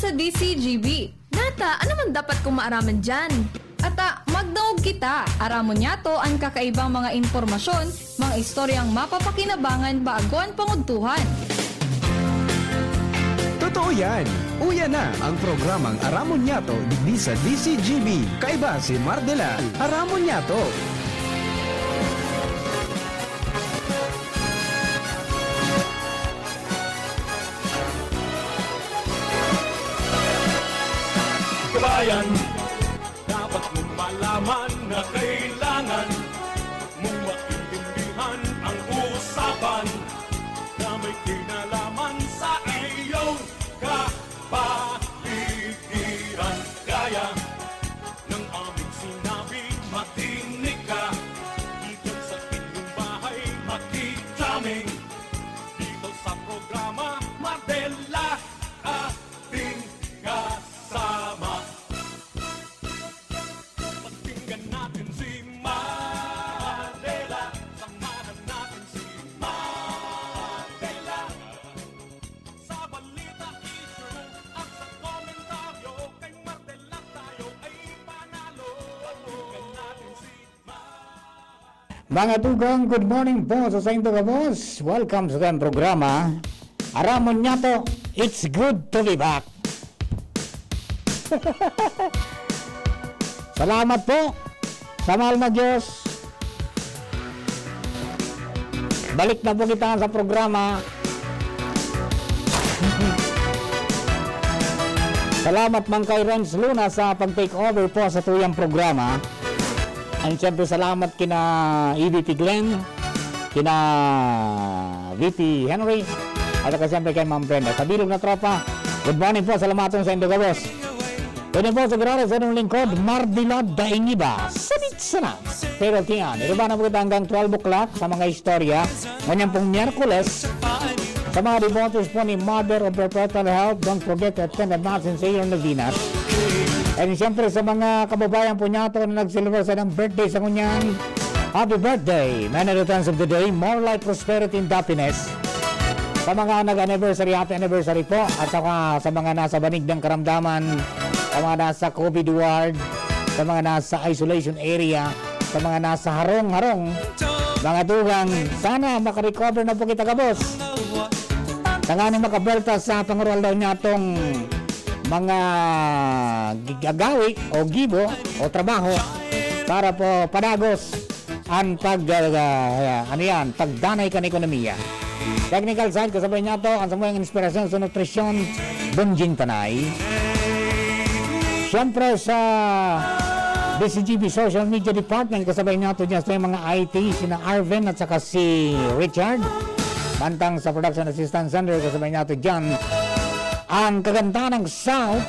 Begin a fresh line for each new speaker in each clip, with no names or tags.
sa DCGB. Nata, ano man dapat kong maaraman dyan? Ata, magdaog kita. Aramon niya to ang kakaibang mga impormasyon, mga istoryang mapapakinabangan baagon pangudtuhan.
Totoo yan. Uya na ang programang Aramon Nyato digdi sa DCGB. Kaiba si Mardela. Aramon Nyato.
Kabayan, dapat mong malaman na kailangan mong maintindihan ang usapan na may kinalaman sa iyong kapaligiran. Gaya ng aming sinabi, makinig ka. Dito sa inyong bahay, makijaming. Dito sa programa, Mardela, ating kasama. Pakinggan natin si Mardela. Samahan natin si Mardela. Sa balita issue at sa komentaryo, kay Mardela tayo ay panalo. Pakinggan natin si
Mga tugang, good morning po sa Saint Boss. Welcome sa ating programa. Aramon Nyato, it's good to be back. Salamat po sa mahal na Diyos. Balik na po kita sa programa. Salamat man kay Renz Luna sa pag-take over po sa tuyang programa. And siyempre salamat kina EVP Glenn, kina VP Henry, at siyempre kay Ma'am Brenda. Sa bilog na tropa, good morning po, salamatong sa Indoga Boss. Pwede po sa grado sa inyong lingkod, Mardela Daingiba. Sanit sana. Pero tiyan, ito ba na po kita hanggang 12 o'clock sa mga istorya. Ganyan pong Miyerkules, sa mga devotees po ni Mother of Perpetual Health, don't forget to attend the Mass in St. Novenas. And siyempre sa mga kababayan po niya ito na nag-celebrate ng birthday sa kunyan, happy birthday! Many returns of the day, more life, prosperity, and happiness. Sa mga nag-anniversary, happy anniversary po. At saka sa mga nasa banig ng karamdaman, sa mga nasa COVID ward, sa mga nasa isolation area, sa mga nasa harong-harong, mga tugang, sana makarecover na po kita kabos. Tanganin makabelta sa pangural daw niya itong mga gagawi o gibo o trabaho para po padagos ang pagdanay ka ng ekonomiya. Technical side, kasabay niya ito ang samayang inspirasyon sa nutrisyon, Bunjing Tanay. Siyempre sa DCGB Social Media Department, kasabay niya ito dyan sa mga IT, sina Arvin at saka si Richard. Bantang sa Production Assistance Center, kasabay niya ito dyan ang kaganda ng South,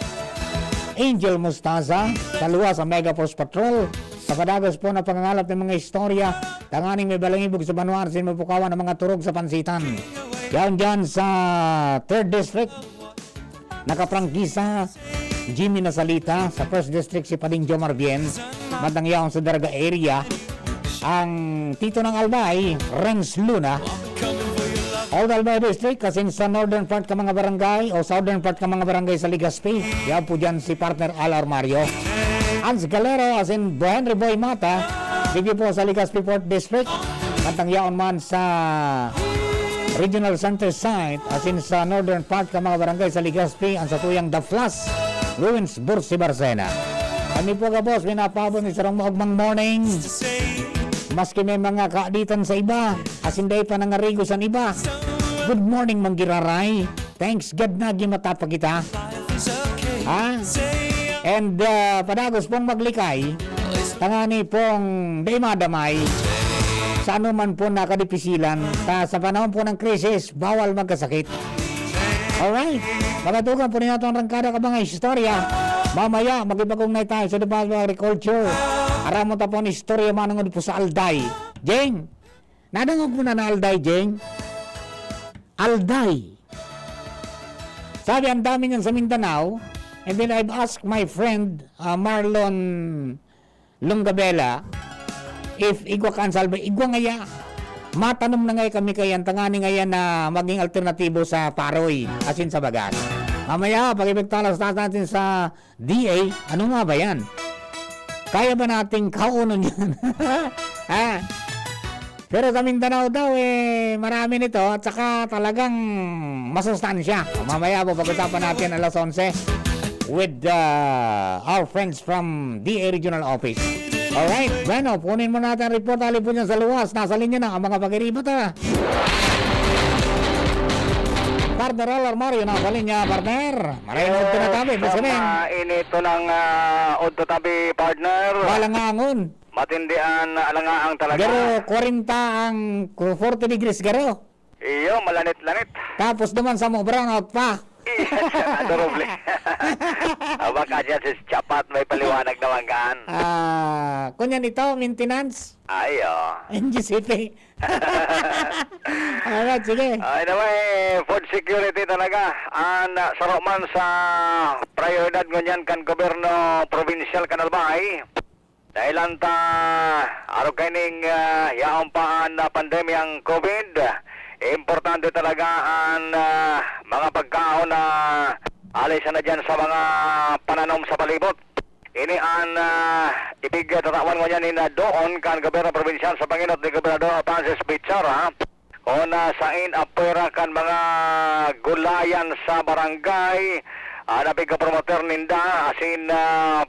Angel Mustaza, kalua sa Mega Force Patrol, sa padagos po na pangangalap ng mga istorya, tanganing may balangibog sa Banuar, sinupukawan ng mga turog sa pansitan. Yan dyan sa 3rd District, nakaprangkisa, Jimmy Nasalita, sa 1st District si Pading Jomar Bien, matangyaon sa Daraga area, ang Tito ng Albay, Renz Luna, Old Albay District, kasi sa northern part ka mga barangay o southern part ka mga barangay sa Legazpi. Yan po dyan si partner Alar Mario. Ans Galero, as in Henry Boy Mata, sige po sa Legazpi Port District. Kantang yaon man sa Regional Center Site, as in sa northern part ka mga barangay sa Legazpi, ang sa tuyang The Flas, Ruins, Bursi, Barsena. Kami po ka boss, minapabon ni Sarang Maugmang Morning. Maski may mga kaaditan sa iba, asinday pa nangarigo sa iba. Good morning, Manggiraray. Thanks God na gimatapa kita. Ha? And padagos pong maglikay, tangani pong day madamay, sa anuman po nakadipisilan, sa panahon po ng krisis, bawal magkasakit. Alright, magatugan po niya itong rangkada ka mga istorya. Mamaya, magibagong na tayo sa Department of Agriculture. Aramon ta po ang istorya manungod po sa Alday. Jeng, nadangog mo na na Alday, Jeng? Alday. Sabi, ang dami niyan sa Mindanao. And then I've asked my friend, Marlon Lungabela, if igwa ka ang salbay, igwa ngaya. Matanong na ngayon kami kayan, tangani ngayon na maging alternatibo sa Paroy, asin sa Bagat. Mamaya, pag ipagtalas natin sa DA, ano nga ba yan? Kaya ba nating kaunon yan? Ha? Pero sa Mindanao daw, marami nito at saka talagang masustansya. Mamaya po, pag-usapan natin alas 11 with our friends from DA Regional Office. Alright, bueno, punin mo natin ang report. Alin po niyan sa luwas. Nasa linya na ang mga pag-iribata. Partner Alarmario, nasa linya, partner. Maraming tinatabi, President.
Inito ng Odto Tabi, partner.
Walang angon.
Matindian alangaang talaga.
Garo, 40 ang 40 degrees garo.
Iyo, malanit-lanit.
Tapos naman sa mo brownout pa.
Adorable. Baka dyan si Chapat, may paliwanag naman gaan.
Kunyan ito, maintenance.
Ayo.
NGCP. Alright, sige.
Ay naman, food security talaga. Saro man sa prioridad ngunyan kan gobyerno provincial kanalbay. Dahil ta araw kaining yaong paan na pandemyang COVID, importante talaga ang mga pagkaon na alisan na dyan sa mga pananom sa palibot. Ini ang ipigtatawan ko niyan na doon kan gobyerno provincial sa Panginot ni Gobernador Francis Pizarra o nasain apera kan mga gulayan sa barangay. Napig promoter ninda asin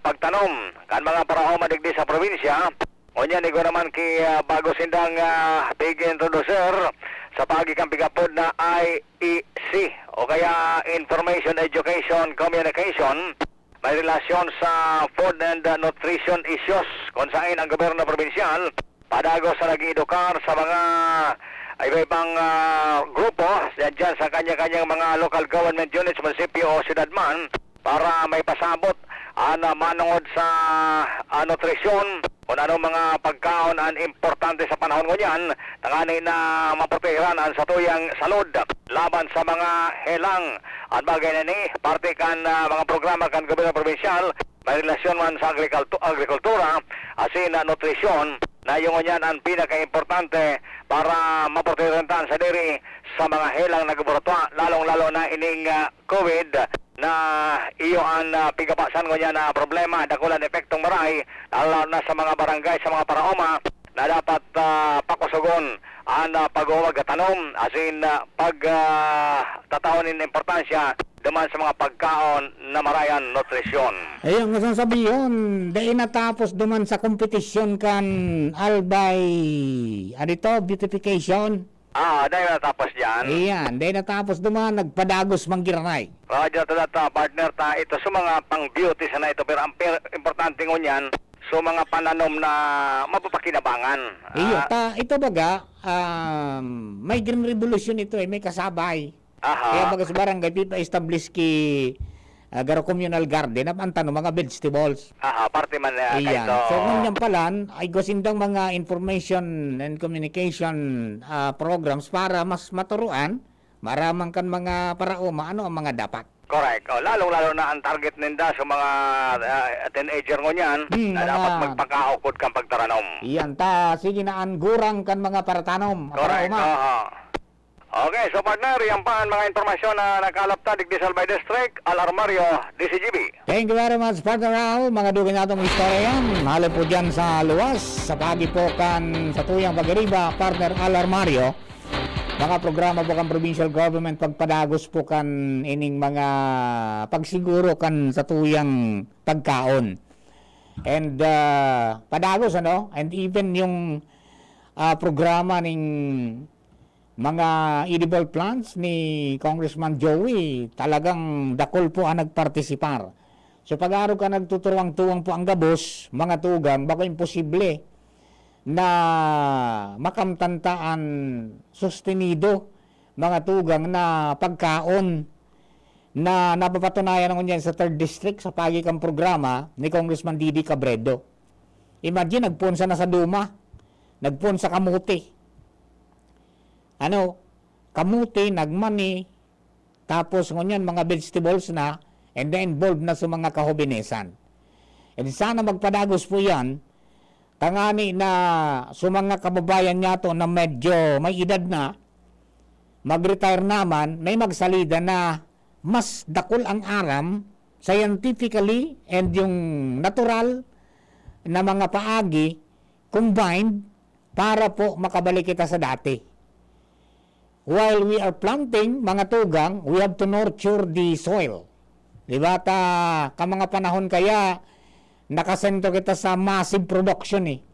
pagtanom kan mga paraoma digdi sa probinsya. Onya ni naman ki bago sindang big introducer sa pagi kang pigapod na IEC o kaya Information Education Communication may relasyon sa food and nutrition issues kung saan ang gobyerno probinsyan padago sa nag-edukar sa mga iba-ibang grupo dyan sa kanya-kanyang mga local government units, munisipyo o syudad man para may pasabot manungod sa nutrisyon kung anong mga pagkaon ang importante sa panahon ngunyan tangani na maprotehiran ang satuyang salud laban sa mga helang at bagay na ni parte kan mga programa kan gobyerno provincial may relasyon man sa agrikultura asin nutrisyon na yung ngunyan ang pinaka-importante para maprotehiran sa diri sa mga helang nagburatwa lalong-lalo na ining COVID na iyo ang pigapasan ngunyan na problema dakulan epektong maray lalo na sa mga barangay sa mga paraoma na dapat pakusugon ang pag-uwag at tanom asin tataonin importansya duman sa mga pagkaon na marayan nutrisyon.
Ayun, nga sabihin, dahil natapos duman sa kompetisyon kan Albay, ano ito, beautification.
Dahil natapos dyan.
Iyan, dahil natapos duman, nagpadagos manggiranay.
Radyo ta partner ta, ito sa mga pang-beauty sana ito, pero ang importante ngunyan, so mga pananom na mapapakinabangan.
Iyo, ito baga, may green revolution ito may kasabay. Kaya baga sa barangay, establish ki garo communal garden, ang tanong mga vegetables.
Parte man
Iyan.
kayo.
So, ngunyan palan, ay gusindang mga information and communication programs para mas maturuan, maramang kan mga paraoma, ano ang mga dapat.
Correct. Lalong-lalo na ang target ninda sa mga teenager ngunyan na dapat magpakaukod kang pagtaranom.
Iyan, sige na gurang kan mga paratanom.
Correct. Okay, so partner, yan pa ang mga informasyon na nakalapta digdi sa Albay District, Alarmario, DCGB.
Thank you very much, Partner Raul. Mga dugin natong istorya yan. Halo po dyan sa luwas. Sa pagi po kan sa tuyang pag-iriba, Partner Alarmario. Mga programa po kan provincial government, pagpadagos po kan ining mga pagsiguro kan sa tuyang pagkaon. And padagos, ano? And even yung programa ning mga edible plants ni Congressman Joey, talagang dakol po ang nagpartisipar. So pag-araw ka nagtuturuang-tuwang po ang gabos, mga tugang, baka imposible na makamtantaan sustenido mga tugang na pagkaon na napapatunayan ng yan sa 3rd District sa pagikang programa ni Congressman Didi Cabredo. Imagine, nagpunsa na sa Duma, nagpunsa kamuti. Kamuti, nagmani, tapos ngunyan mga vegetables na, and then involved na sa mga kahobinesan. And sana magpadagos po yan, tangani na sa mga kababayan niya to na medyo may edad na, mag-retire naman, may magsalida na mas dakol ang aram scientifically and yung natural na mga paagi combined para po makabalik kita sa dati. While we are planting mga tugang, we have to nurture the soil. Diba? Ka mga panahon kaya nakasento kita sa massive production eh.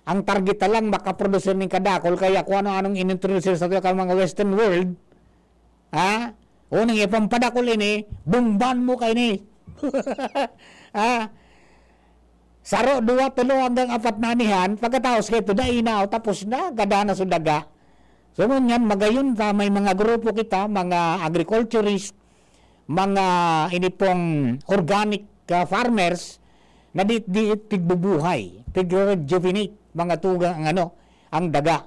Ang target na lang makaproduce ng kadakol, kaya kung ano-anong inintroduce sa mga western world, ha? Unang ipampadakol ini, bumban mo kayo ni. Ha? Saro, 2, 3 hanggang 4 na nihan, pagkatapos kayo ito, dainaw, tapos na, gada na sudaga. So, ngunyan, magayon ta, may mga grupo kita, mga agriculturist, mga inipong organic farmers, na tigbubuhay, tig-rejuvenate, mga tugang ang daga.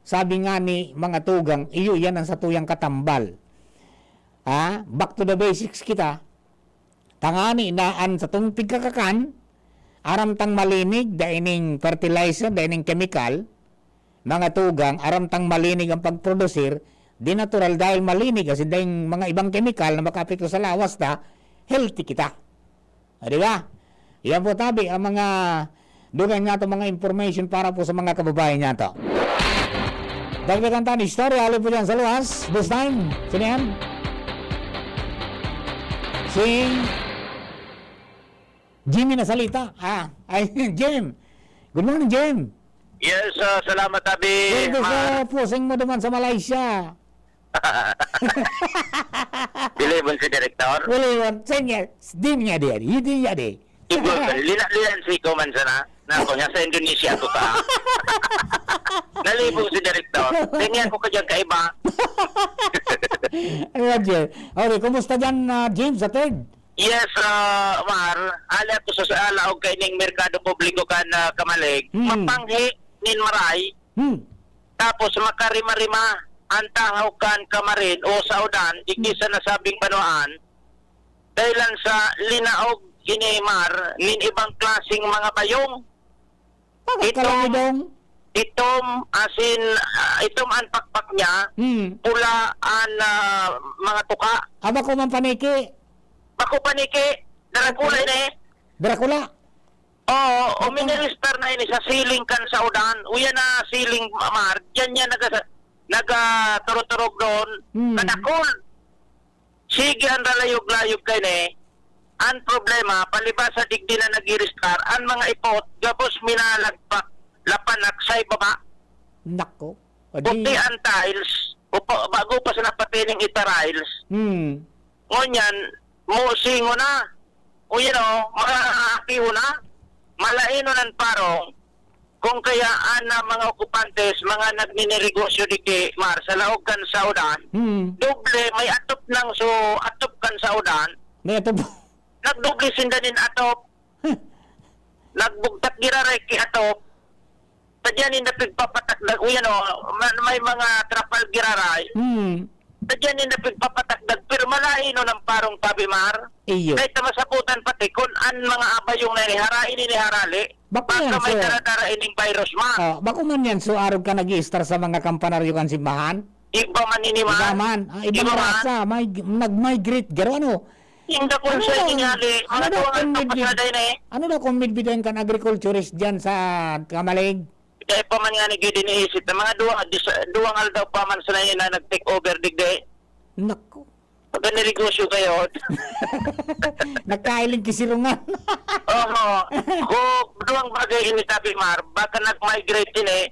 Sabi nga ni mga tugang, iyo yan ang satuyang katambal. Back to the basics kita. Tangani naan sa itong pigkakakan, aram tang malinig, daining fertilizer, daining chemical, mga tugang, aram tang malinig ang pagprodusir, di natural dahil malinig, kasi dahil mga ibang chemical na makapito sa lawas healthy kita. Di ba? Yan po tabi, ang mga dugan nga ito, mga information para po sa mga kababayan niya ito. Dagdagan tayo ni story, alin po dyan sa luwas. This time, sino yan? Si Jimmy na salita. Jim. Good morning, Jim.
Yes, salamat tabi.
Ito sa pusing mo naman sa Malaysia.
Bilibon si Direktor.
Wala, sanya, di niya di. Hindi niya di.
Ibu, linan si Koman sana. Nako niya sa Indonesia ko pa. Nalibog si Direktor. Tingnan ko ka dyan kaiba.
Roger. Okay, kumusta dyan, James, sa third?
Yes, Mar. Alat ko sa alaog kay ning merkado publiko kan kamalig. Mapanghi nin maray. Tapos makarima-rima ang tahaw kan kamarin o saudan. Digdi sa nasabing banuan. Dahilan sa linaog Mar, nin ibang klaseng mga bayong. Itom ang pakpak niya, pula ang mga tuka.
Aba ko man paniki.
Bako paniki, Dracula ini.
Dracula.
Oo, minilister na ini sa siling kan sa udan. Uya na siling Mar, diyan niya nagaturog-turog doon. Kadakol. Sige ang ralayog-layog kay ni. Ang problema, palibas sa digdi na nag-i-restart, ang mga ipot, gabos minalagpak, lapanak sa ibaba.
Nako.
Puti ang tiles, bago pa sa napatining ita-tiles. Ngunyan, musingo na. O yun o, makakakiho na. Malaino ng parong. Kung kayaan na mga okupantes, mga nagninegosyo di Mar, sa laog kan sa udan, doble, may atop nang so, atop kan sa udan.
May atop.
Nagdoble sindanin atop. Nagbugtak girareki atop. Tadyanin na pigpapatakdag. O yan o, may mga trapal giraray. Tadyanin na pigpapatakdag. Pero malaino ng parong pabimar.
Iyo.
Kahit na masaputan pati kung an mga abayong na iniharain iniharali. Baka may taradara ining virus ma.
Bako man yan, so arog ka nag-i-star sa mga kampanaryo kan simbahan?
Iba man iniman.
Iba man. Ibang rasa. Nag-migrate. Garo ano?
Hindi ko sa inyali. Mga tuwangan kapasaday na eh.
Ano daw kung midbidayan kan agriculturist dyan sa Kamalig?
Dahil pa man nga nagiging iniisip na mga duwang aldaw pa man sa na nag-take over digde.
Naku.
Pagka nirigosyo kayo.
Nagkailing kisirungan.
Oo. Kung duwang bagay initabi Mar, baka nag-migrate din eh.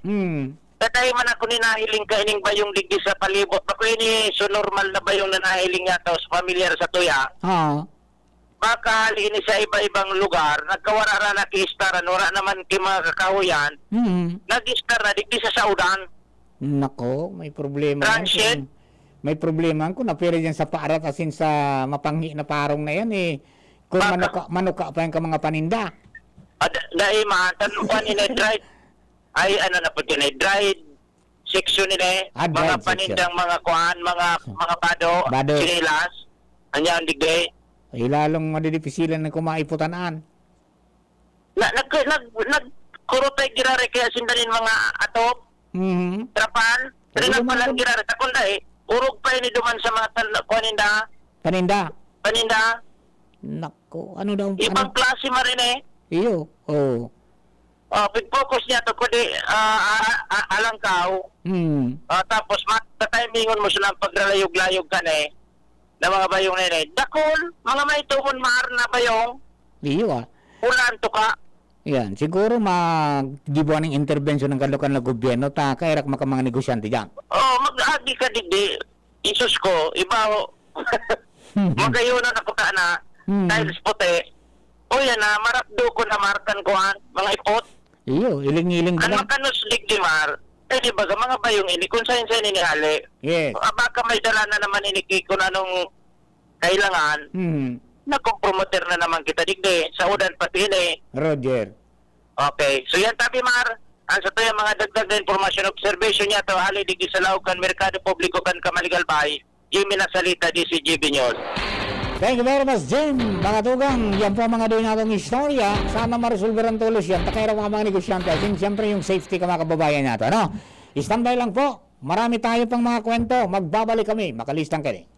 Tatay man ako ninahiling ka ining bayong digdi sa palibot. Ako ini so normal na bayong na nahiling yata sa familiar sa tuya. Baka hali ini sa iba-ibang lugar, nagkawarara na ki-staran, wala naman ki mga kakahuyan, nag-star na digdi sa saudan.
Nako, may problema.
Transit.
May problema ko na pero dyan sa paarat asin sa mapanghi na parong na yan eh. Kung manuka pa yan ka mga paninda.
Dahil tanukan ini dried, ay ano na po yun eh, dried section nila mga panindang mga kuhan, mga bado, sinilas, anya ang digday.
Ay lalong madidipisilan na kumaiputanaan.
Nagkurutay girare kaya sindanin mga atop, trapal, rin nagpalang girare, takunda eh.
urog pa ini duman sa mga
Paninda.
paninda.
Nako, ano daw?
Ibang
Ano?
klase marin eh.
Iyo. Oh.
Big focus niya to kundi alangkaw. Tapos matatimingon mo silang paglalayog-layog ka na eh. Na mga bayong na eh. Dakol, mga may tumon mahar na bayong.
Iyo ah.
Ulan to ka.
Yan, siguro mag-gibuan ng intervention ng kalukan ng gobyerno ta kairak maka mga negosyante diyan.
Mag-agi ka digdi. Isus ko, iba magayon na nakuta na. Tiles puti. O yan na, marapdo ko na markan ko mga ipot.
Iyo, iling-iling
Ang
ba?
makanos digdi mar. Di ba mga bayong ini kung saan inihali.
Yes.
Baka may dala na naman iniki ko na nung kailangan. Nakompromoter na naman kita digdi. Sa udan pati ini.
Roger.
Okay. So yan tabi mar. Ang sa to yung mga dagdag na informasyon observation niya to hali digdi sa Laucan Merkado Publiko kan Kamaligal Bay. Jimmy Nasalita, DCGB News.
Thank you very much, Jim. Mga tugang, yan po ang mga doon natong istorya. Sana ma-resolve ang tulos yan. Takayra mga negosyante. At siyempre yung safety ka mga kababayan nato. Ano? Standby lang po. Marami tayo pang mga kwento. Magbabalik kami. Makalistang kami.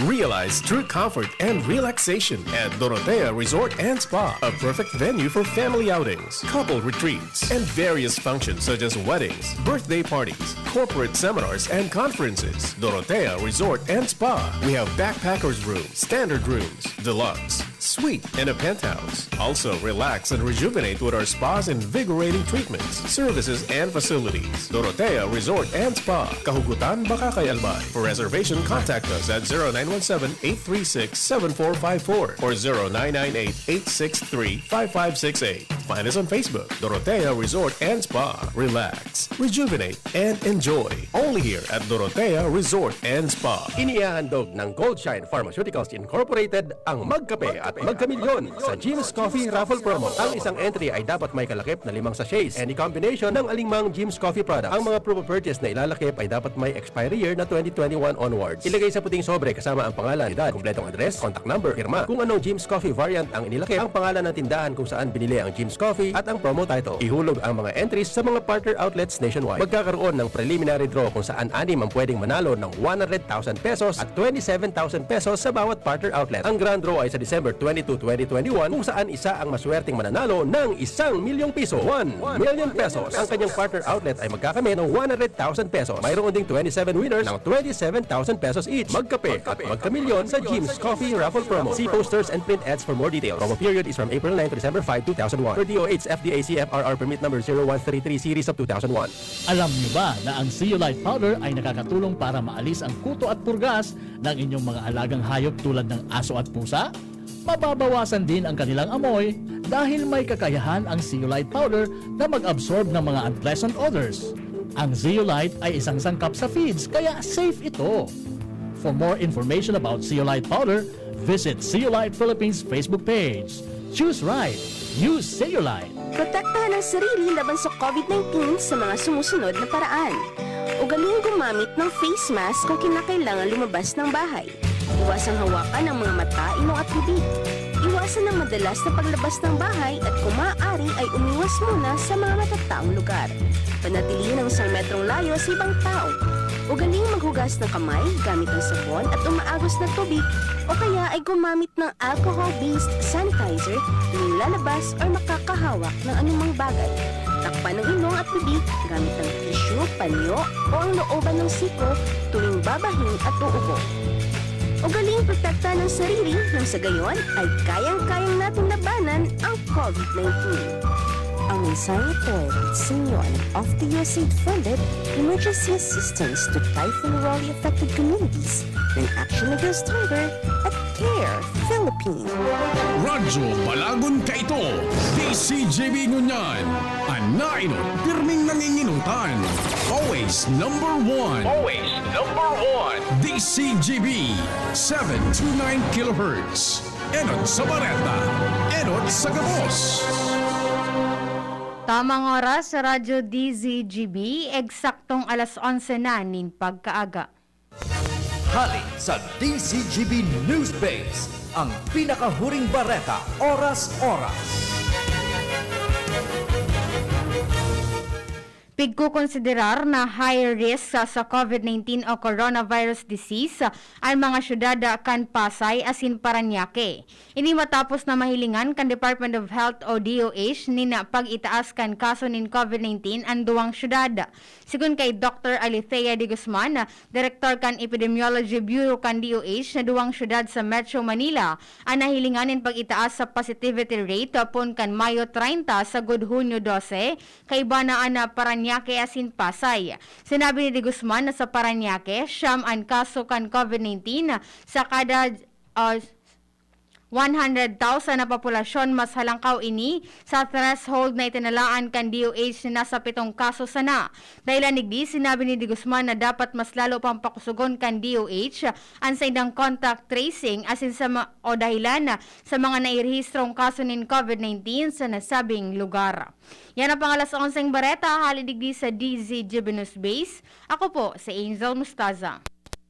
Realize true comfort and relaxation at Dorotea Resort and Spa, a perfect venue for family outings, couple retreats, and various functions such as weddings, birthday parties, corporate seminars, and conferences. Dorotea Resort and Spa. We have backpackers rooms, standard rooms, deluxe, suite, and a penthouse. Also, relax and rejuvenate with our spas and invigorating treatments, services, and facilities. Dorotea Resort and Spa, Kahugutan, Bakakay, Albay. For reservation, contact us at 0917-836-7454 or 0998-863-5568. Find us on Facebook, Dorotea Resort and Spa. Relax, rejuvenate, and enjoy. Only here at Dorotea Resort and Spa.
Inihahandog ng Goldshine Pharmaceuticals Incorporated ang Magkape at Magkamilyon sa Jim's Coffee Raffle Promo. Ang isang entry ay dapat may kalakip na 5 sachets. Any combination ng alingmang Jim's Coffee product. Ang mga proof of purchase na ilalakip ay dapat may expiry year na 2021 onwards. Ilagay sa puting sobre kasama ang pangalan, edad, kumpletong address, contact number, firma. Kung anong Jim's Coffee variant ang inilakip, ang pangalan ng tindahan kung saan binili ang Jim's Coffee at ang promo title. Ihulog ang mga entries sa mga partner outlets nationwide. Magkakaroon ng preliminary draw kung saan 6 ang pwedeng manalo ng 100,000 pesos at 27,000 pesos sa bawat partner outlet. Ang grand draw ay sa December 22, 2021 kung saan isa ang maswerteng mananalo ng 1,000,000 piso. 1 million pesos. Ang kanyang partner outlet ay magkakamit ng 100,000 pesos. Mayroon ding 27 winners ng 27,000 pesos each. Magkape at magkamilyon sa Jim's Coffee Raffle Promo. See posters and print ads for more details. Promo period is from April 9 to December 5, 2001. Per DOH FDA CFRR permit number 0133 series of 2001.
Alam niyo ba na ang Zeolite powder ay nakakatulong para maalis ang kuto at purgas ng inyong mga alagang hayop tulad ng aso at pusa? Mababawasan din ang kanilang amoy dahil may kakayahan ang Zeolite powder na mag-absorb ng mga unpleasant odors. Ang Zeolite ay isang sangkap sa feeds kaya safe ito. For more information about Zeolite powder, visit Zeolite Philippines Facebook page. Choose right. Use Zeolite.
Protektahan ang sarili laban sa COVID-19 sa mga sumusunod na paraan. Ugaling gumamit ng face mask kung kinakailangan lumabas ng bahay. Iwasang hawakan ang mga mata, ilong at bibig. Iwasan ang madalas na paglabas ng bahay at kung maaari ay umiwas muna sa mga matataong lugar. Panatilihin ang 1 metrong layo sa ibang tao. Ugaling maghugas ng kamay gamit ang sabon at umaagos na tubig o kaya ay gumamit ng alcohol-based sanitizer tuwing lalabas o makakahawak ng anumang bagay. Takpan ang ilong at bibig gamit ang tissue, panyo o ang looban ng siko tuwing babahin at uubo. Ugaling protektahan ang sarili nang sa gayon ay kayang-kayang natin labanan ang COVID-19. Ang mensahe ito ay sa inyo ng of the USAID-funded Emergency Assistance to Typhoon Raleigh-affected communities ng Action Against Hunger at CARE Philippines.
Radyo Balagon ka ito, DCGB Ngunyan, anainot, pirming nanginginutan. Always number one. Always number one. DCGB, 729 kHz. Enot sa Bareta, enot sa Gabos.
Tamang oras sa Radyo DZGB, eksaktong alas 11 na nin pagkaaga.
Hali sa DCGB News Base, ang pinakahuring bareta, oras-oras.
Pigkukonsiderar na high risk sa COVID-19 o coronavirus disease ang mga syudad kan Pasay asin Paranaque. Ini matapos na mahilingan kan Department of Health o DOH nina pag-itaas kan kaso nin COVID-19 ang duwang syudad. Sigun kay Dr. Alithea de Guzman, Director kan Epidemiology Bureau kan DOH na duwang syudad sa Metro Manila, ang nahilinganin pag-itaas sa positivity rate pon kan Mayo 30 sa Hunyo 12 kay banaan na Paranaque asin Pasay. Sinabi ni de Guzman na sa Paranaque, siyam ang kaso kan COVID-19 sa kada 100,000 na populasyon. Mas halangkaw ini sa threshold na itinalaan kan DOH na nasa 7 kaso sana. Dahil anigdi, sinabi ni de Guzman na dapat mas lalo pang pakusugon kan DOH ang sa indang contact tracing asin sa o dahilan sa mga nairehistrong kaso nin COVID-19 sa nasabing lugar. Yan ang pangalas 11 Bareta, halidigdi sa DZGB News Base. Ako po si Angel Mustaza.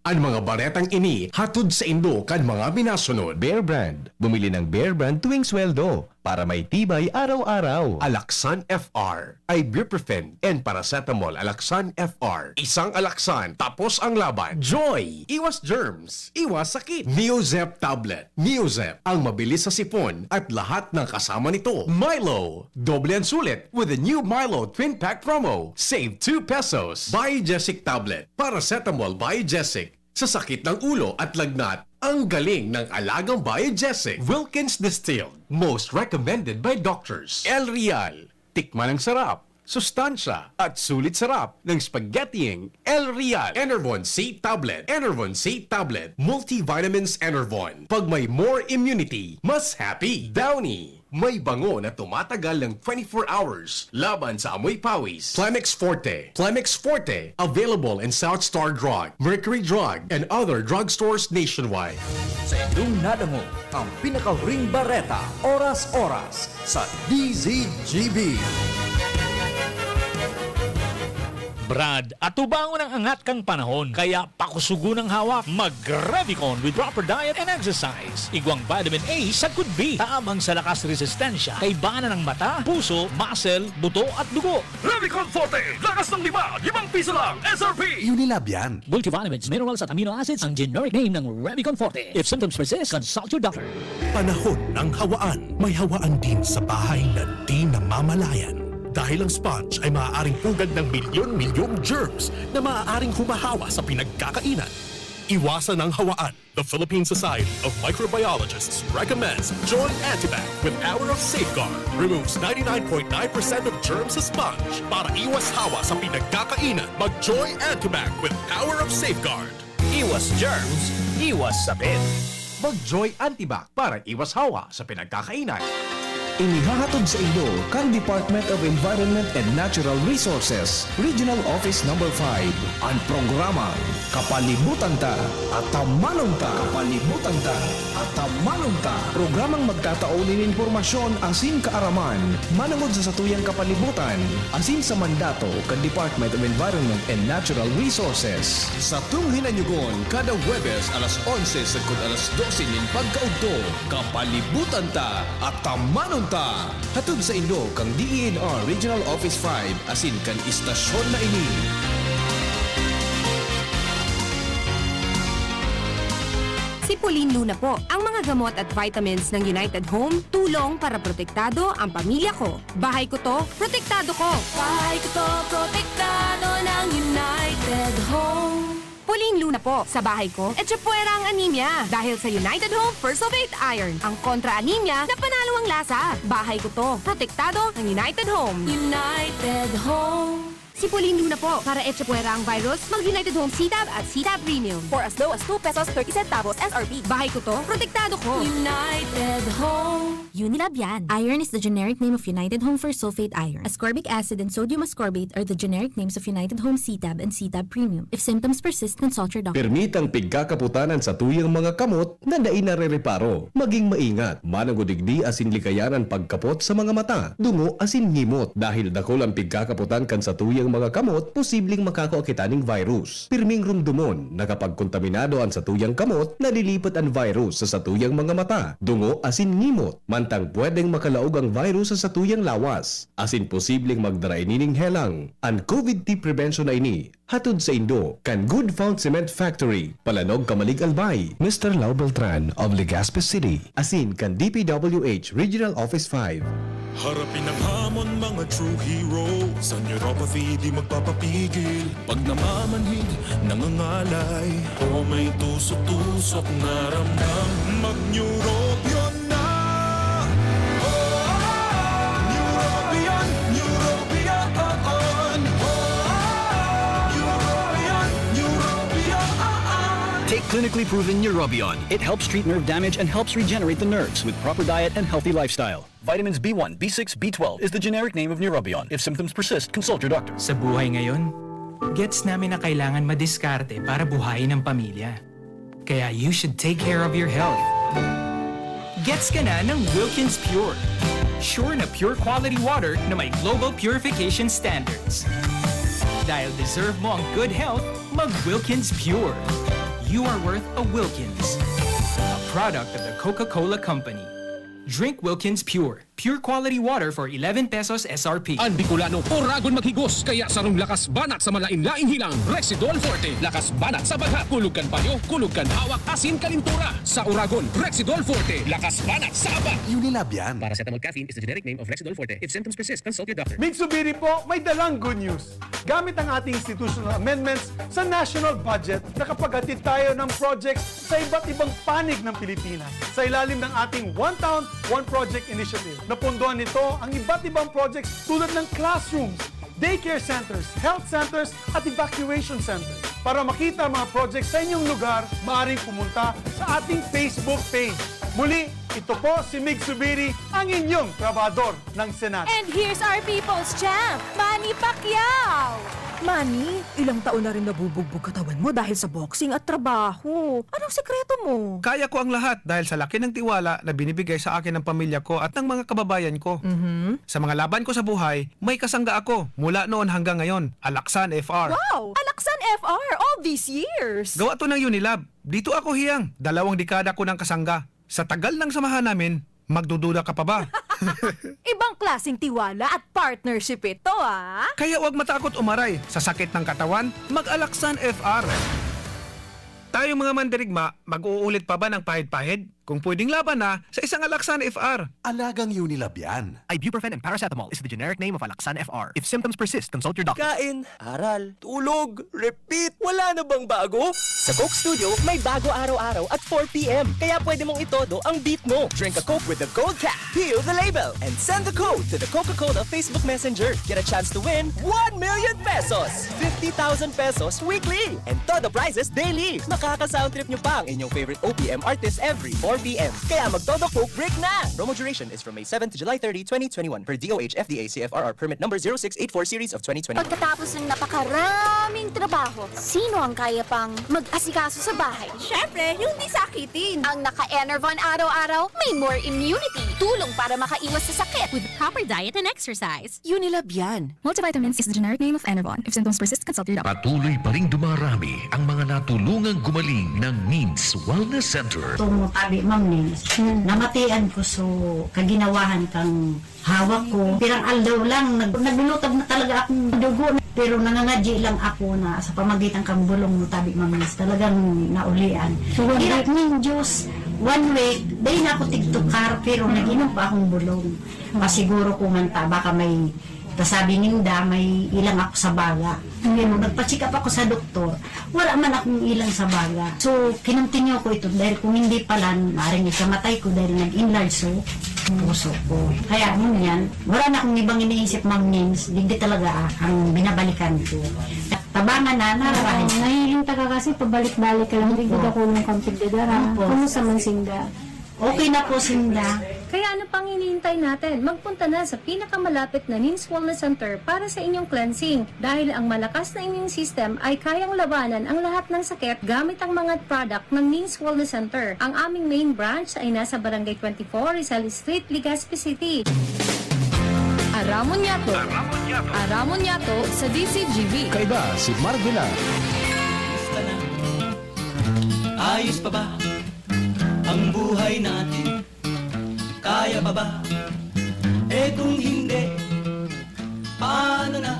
Ang mga baretang ini hatod sa Indo kan mga minasunod.
Bear Brand. Bumili ng Bear Brand tuwing sweldo para may tibay araw-araw.
Alaksan FR, ibuprofen, and paracetamol. Alaksan FR. Isang alaksan, tapos ang laban. Joy! Iwas germs, iwas sakit. Neozep tablet. Neozep, ang mabilis sa sipon at lahat ng kasama nito. Milo, doble ang sulit with the new Milo Twin Pack promo. Save 2 pesos. Biogesic tablet. Paracetamol Biogesic. Sa sakit ng ulo at lagnat, ang galing ng alagang Biogesic. Wilkins Distilled. Most recommended by doctors. El Real. Tikman ang sarap, sustansya at sulit sarap ng spaghettiing El Real. Enervon C Tablet. Enervon C Tablet. Multivitamins Enervon. Pag may more immunity, mas happy. Downy. May bango na tumatagal ng 24 hours laban sa amoy pawis. Plemex Forte. Plemex Forte. Available in South Star Drug, Mercury Drug, and other drugstores nationwide.
Sa inyong nadango ang pinaka-ring bareta, oras-oras sa DZGB.
Brad, atubangon ang angat kang panahon. Kaya pakusugo ng hawak. Mag-Revicon with proper diet and exercise. Igwang vitamin A sa could be. Taamang sa lakas resistensya. Kay bana ng mata, puso, muscle, buto at dugo.
Revicon Forte, lakas ng 5 piso lang, SRP!
Unilab yan.
Multivitamins, minerals at amino acids ang generic name ng Revicon Forte. If symptoms persist, consult your doctor.
Panahon ng hawaan. May hawaan din sa bahay na di namamalayan. Dahil ang sponge ay maaaring pugad ng milyon-milyong germs na maaaring humahawa sa pinagkakainan. Iwasan ang hawaan. The Philippine Society of Microbiologists recommends Joy Antibac with Hour of Safeguard. Removes 99.9% of germs sa sponge. Para iwas hawa sa pinagkakainan, mag-Joy Antibac with Hour of Safeguard.
Iwas germs, iwas sapit.
Mag-Joy Antibac para iwas hawa sa pinagkakainan.
Inihahatod sa inyo kan Department of Environment and Natural Resources, Regional Office No. 5, ang programang Kapalibutan Ta at Tamanong Ta. Kapalibutan Ta at Tamanong Ta. Programang magtataunin informasyon asin kaaraman, manangod sa satuyang kapalibutan, asin sa mandato kan Department of Environment and Natural Resources. Sa tunghinanyugon, kada Webes alas 11 sagkod alas 12 nin pagkaugto, Kapalibutan Ta at Tamanong Ta. Hatod sa inyo kang DENR Regional Office 5 asin kan istasyon na ini.
Si Pauline Luna po, ang mga gamot at vitamins ng United Home, tulong para protektado ang pamilya ko. Bahay ko to, protektado ko. Bahay ko to, protektado ng United Home. Pauline Luna po, sa bahay ko, etchepuera ang anemia. Dahil sa United Home First of 8 Iron, ang kontra-anemia na panalo ang lasa. Bahay ko to, protektado ng United Home. United Home. Si Pauline Luna po, para etchepuera ang virus, mag-United Home C-Tab at C-Tab Premium. For as low as 2 pesos 30 centavos SRP. Bahay ko to, protektado ko. United Home.
Unilab yan. Iron is the generic name of United Home First Sulfate Iron. Ascorbic acid and sodium ascorbate are the generic names of United Home C-Tab and C-Tab Premium. If symptoms persist, consult your doctor.
Permitang pigkakaputanan sa tuyang mga kamot na nainarereparo. Maging maingat. Managodigdi asin likayanan pagkapot sa mga mata. Dungo asin ngimot. Dahil dakol ang pigkakaputan kan sa tuyang mga kamot, posibleng makako kita ning virus. Pirming rumdumon na kapag kontaminado ang satuyang kamot, nalilipat ang virus sa satuyang mga mata, dungo asin ngimot, mantang pwedeng makalaog ang virus sa satuyang lawas. Asin posibleng magdara inining helang. Ang COVID-19 prevention na ini, hatod sa Indo, kan Good Found Cement Factory, Palanog, Kamalig, Albay, Mr. Lau Beltran of Legazpi City, asin kan DPWH Regional Office 5.
Harapin ang hamon mga true heroes. Ang neuropathy di magpapapigil. Pag namamanhid, nangangalay, o may tusok-tusok na ramdam, mag-neurobion na. Neurobion, Neurobion. Neurobion, Neurobion.
Take clinically proven Neurobion. It helps treat nerve damage and helps regenerate the nerves with proper diet and healthy lifestyle. Vitamins B1, B6, B12 is the generic name of Neurobion. If symptoms persist, consult your doctor.
Sa buhay ngayon, gets namin na kailangan madiskarte para buhayin ang pamilya. Kaya you should take care of your health. Gets ka na ng Wilkins Pure. Sure na pure quality water na may global purification standards. Dahil deserve mo ang good health, mag-Wilkins Pure. You are worth a Wilkins. A product of the Coca-Cola Company. Drink Wilkins Pure. Pure quality water for 11 pesos SRP.
Ang Bicolano, oragon maghigos, kaya sarong lakas banat sa malain-laing hilang. Rexidol Forte, lakas banat sa baga, kulugan payo, kulugan hawak, asin kalintura. Sa oragon, Rexidol Forte, lakas banat sa aba.
Unilab yan.
Paracetamol caffeine is the generic name of Rexidol Forte. If symptoms persist, consult your doctor.
Mitsubishi po, may dalang good news. Gamit ang ating institutional amendments sa national budget, nakapaghatid tayo ng projects sa iba't ibang panig ng Pilipinas. Sa ilalim ng ating One Town, One Project Initiative. Napunduhan nito ang iba't ibang projects tulad ng classrooms, daycare centers, health centers at evacuation centers. Para makita ang mga projects sa inyong lugar, maaaring pumunta sa ating Facebook page. Muli, ito po si Mig Subiri, ang inyong trabador ng Senado.
And here's our people's champ, Manny Pacquiao!
Manny, ilang taon na rin nabubugbog katawan mo dahil sa boxing at trabaho. Anong sekreto mo?
Kaya ko ang lahat dahil sa laki ng tiwala na binibigay sa akin ng pamilya ko at ng mga kababayan ko. Sa mga laban ko sa buhay, may kasangga ako mula noon hanggang ngayon, Alaksan FR.
Wow! Alaksan FR all these years!
Gawa to ng Unilab. Dito ako hiyang, 2 dekada ko ng kasangga. Sa tagal ng samahan namin, magdududa ka pa ba?
Ibang klaseng tiwala at partnership ito, ah!
Kaya huwag matakot umaray. Sa sakit ng katawan, mag-Alaksan FR. Tayo mga mandirigma, mag-uulit pa ba ng pahid-pahid? Kung pwedeng laban na, sa isang Alaksan FR.
Alagang Unilab yan.
Ibuprofen and paracetamol is the generic name of Alaksan FR. If symptoms persist, consult your doctor.
Kain, aral, tulog, repeat. Wala na bang bago? Sa Coke Studio, may bago araw-araw at 4 p.m. Kaya pwede mong itodo ang beat mo. Drink a Coke with the gold cap, peel the label, and send the code to the Coca-Cola Facebook Messenger. Get a chance to win 1 million pesos, 50,000 pesos weekly, and todo prizes daily. Makaka-sound trip nyo pa ang inyong favorite OPM artist every 4 p.m. Kaya mag-todo Coke break na! Promo duration is from May 7 to July 30, 2021 per DOH FDA CFRR permit number 0684 series of 2020.
Pagkatapos ng napakaraming trabaho, sino ang kaya pang mag-asikaso sa bahay?
Siyempre, yung di sakitin.
Ang naka-Enervon araw-araw, may more immunity. Tulong para makaiwas sa sakit.
With proper diet and exercise.
Unilab yan.
Multivitamins is the generic name of Enervon. If symptoms persist, consult your doctor.
Patuloy pa ring dumarami ang mga natulungang gumaling ng Means Wellness Center.
Abi, Ma'am Nins, namatian ko so kaginawahan kang hawak ko. Pirang aldaw lang, naglulutab na talaga akong dugo. Pero nangangadji lang ako na sa pamagitan kang bulong mo, tabi, Ma'am Nins, talagang naulian. Hirap ng Diyos, 1 week, dahil na ako tigtukar, pero naginom pa akong bulong. Masiguro ko man ta, baka may sabi ninda, may ilang ako sa baga. Ngayon, nagpa-check up ako sa doktor, wala man akong ilang sa baga. So, kinontinue ko ito dahil kung hindi pala, maaaring ikamatay ko dahil nag-enlarge so, puso ko. Kaya nun yan, wala na akong ibang iniisip, Ma'am Nins, digdi talaga ang binabalikan ko. Tabangan na, narahin.
Ngayon taga kasi pabalik-balik ka lang, rigid ako ng kampig dadara. Kumusta man Sinda?
Okay na po, Sinda.
Kaya ano pang hinihintay natin? Magpunta na sa pinakamalapit na Nins Wellness Center para sa inyong cleansing. Dahil ang malakas na immune system ay kayang labanan ang lahat ng sakit gamit ang mga product ng Nins Wellness Center. Ang aming main branch ay nasa Barangay 24, Rizal Street, Legazpi City. Aramon-Yato. Aramon-Yato sa DCGB.
Kaiba si Marvila.
Ayos pa ba ang buhay natin? Kaya pa ba? Eh kung hindi, paano na?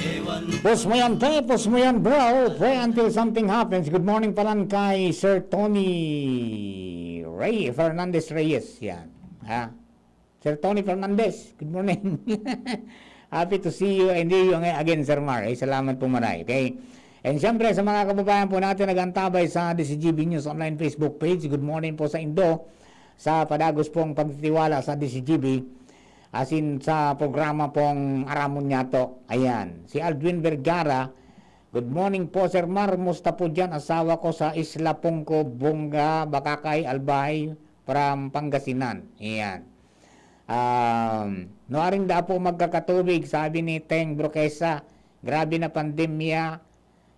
Ewan.
Post mo yan, pre. Post mo yan, bro. Pray until something happens. Good morning pala kay Sir Tony Fernandez Reyes. Yan. Ha? Sir Tony Fernandez, good morning. Happy to see you and hear you again, Sir Mar. Salamat po maray. Okay? And siyempre, sa mga kababayan po natin nagantabay sa DCGB News Online Facebook page, good morning po sa Indo, sa padagos pong pagtitiwala sa DCGB, as in sa programa pong Aramon-Yato. Ayan. Si Aldwin Vergara, good morning po, Sir Mar. Musta po dyan? Asawa ko sa Isla Pungko, Bunga, Bakakay, Albay, from Pangasinan. Ayan. Noaring da po magkakatubig, sabi ni Teng Broquesa. Grabe na pandemya,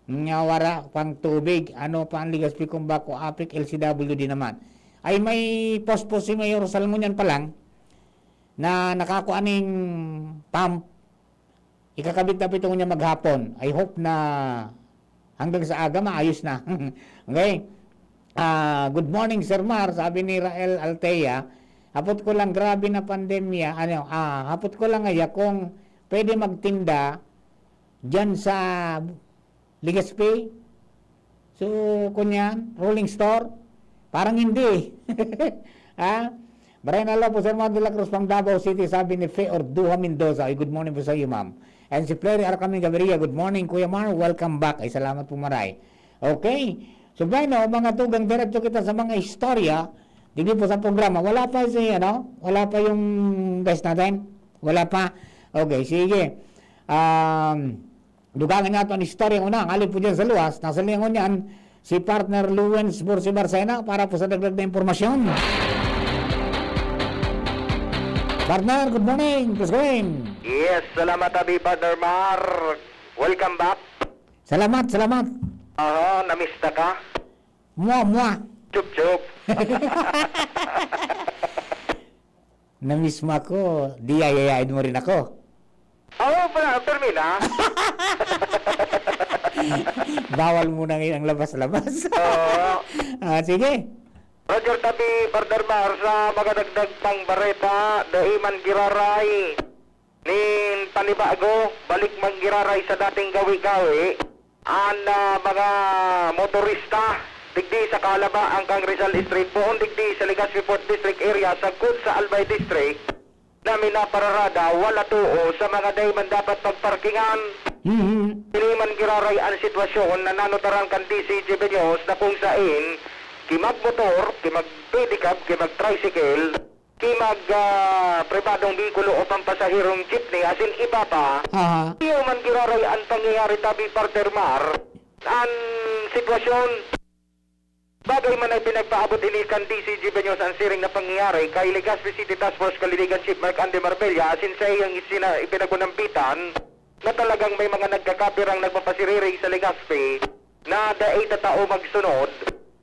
ngawara pang tubig. Ano pa ang ligaspi kung bako apik LCWD naman. Ay may post si Mayor Salmonian pa lang na nakakuaning pump. Ikakabit na pitong niya maghapon. I hope na hanggang sa aga maayos na. Okay? Good morning, Sir Mar. Sabi ni Rael Altea, hapot ko lang, grabe na pandemya. Hapot ko lang kung pwede magtinda dyan sa Ligaspi. So, kunyan, rolling store. Parang hindi. Ha? Brian Ala po, Sir Mar de la Cruz, pang Davao City, sabi ni Fe Orduha Mendoza. Ay, good morning po sa iyo, ma'am. And si Fleury Arcaming Gaviria, good morning, Kuya Mar. Welcome back. Ay, salamat po maray. Okay. So, mga tugang diretso kita sa mga istorya. Hindi po sa programa. Wala pa wala pa yung best natin. Wala pa. Okay, sige. Dugangan natin ang istorya una. Alin po dyan sa luwas. Nasa lingon yan, si partner Luwens Bursi Barsena para po sa dagdag na impormasyon. Partner, good morning. Please go in.
Yes, salamat abi, Partner Mar. Welcome back.
Salamat.
Namista ka?
Mua.
Chup.
Namiss mo ako. Di ayayain mo rin ako.
Oo, Termina.
Bawal muna ngayon ang labas-labas.
Oo.
Sige.
Roger tabi, Partner Mar, sa magadagdag pang bareta, dahiman giraray. Nin panibago, balik manggiraray sa dating gawi-gawi. Mga motorista, digdi sa Calaba, ang Kang Rizal Street, buong digdi sa Legazpi Port District area, sagkod sa Albay District, namin na pararada, wala tuo sa mga dayman dapat pagparkingan. Piliman giraray ang sitwasyon na nanotarang kan DCGB News na kung sain, kimag-motor, kimag-pedicab, kimag-tricycle, pribadong bikulo o pampasahirong jeepney, asin iba pa, iyo man giraray ang pangyayari tabi, Partner Mar, ang sitwasyon, bagay man ay pinagpaabot inikan DCGB News ang siring na pangyayari kay Legazpi City Task Force Kaliligan Chief Mark Andy Marbella, asin sa iyang ipinagunampitan na talagang may mga nagkakapirang nagpapasiriring sa Legazpi na daay tatao magsunod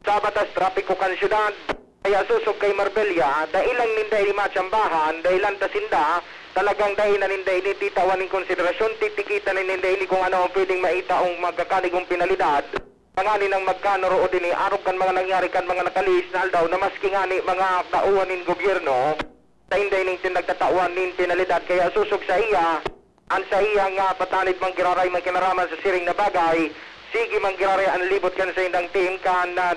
sa batas trapiko kan syudad. Kaya susog kay Marbella, dailang ninday ni Machambahan, dailan tasinda, talagang dahil na ninday ni titawan ng konsiderasyon, titikita na ninday ni kung ano ang pwedeng maitaong magkakanigong pinalidad. Pangani ng magkano roon din arog kan mga nangyari kan mga nakalis na aldaw na maski ngani mga tauan ng gobyerno, sa hinday ning nagtatauan ng pinalidad. Kaya susog sa iya, ang sa iya nga patanid mang giraray mang kinaraman sa siring na bagay, sige mang giraray ang libot kan sa indang team kan na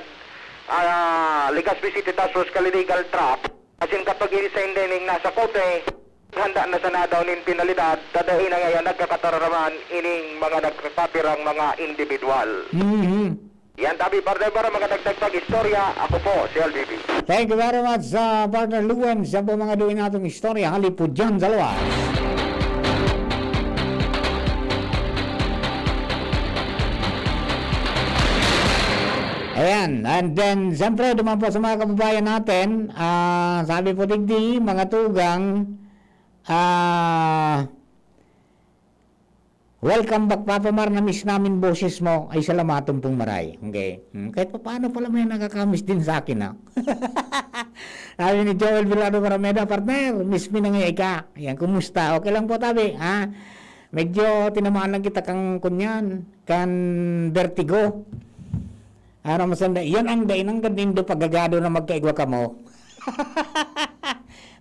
Legazpi City Task Force Kaliligal Trap. Asin kapag sa hindi nasa kote, handa na sa nadaw nin pinalidad, dadahin na ngayon nagkakatararaman ining mga nagkakapirang mga individual. Yan tabi, partner, para makadagdag pag-istorya. Ako po, si LBB.
Thank you very much sa partner Luwen sa po mga duwin natong istorya. Halipod dyan sa luwas. Ayan, and then, siyempre, duman po sa mga kababayan natin, sabi po digdi, mga tugang, Welcome back, Papa Mar. Na-miss namin boses mo. Ay, salamatong pong maray. Okay? Kahit pa paano pala may nakakamiss din sa akin, ha? Sabi ni Joel Villardo Parameda, partner, miss me na ngayon ka. Ayan, kumusta? Okay lang po, tabi, ha? Medyo tinamaan lang kita kang kunyan, kan vertigo. Ano masanda? Yan ang dainang gandindo pagagado na magkaigwa ka mo.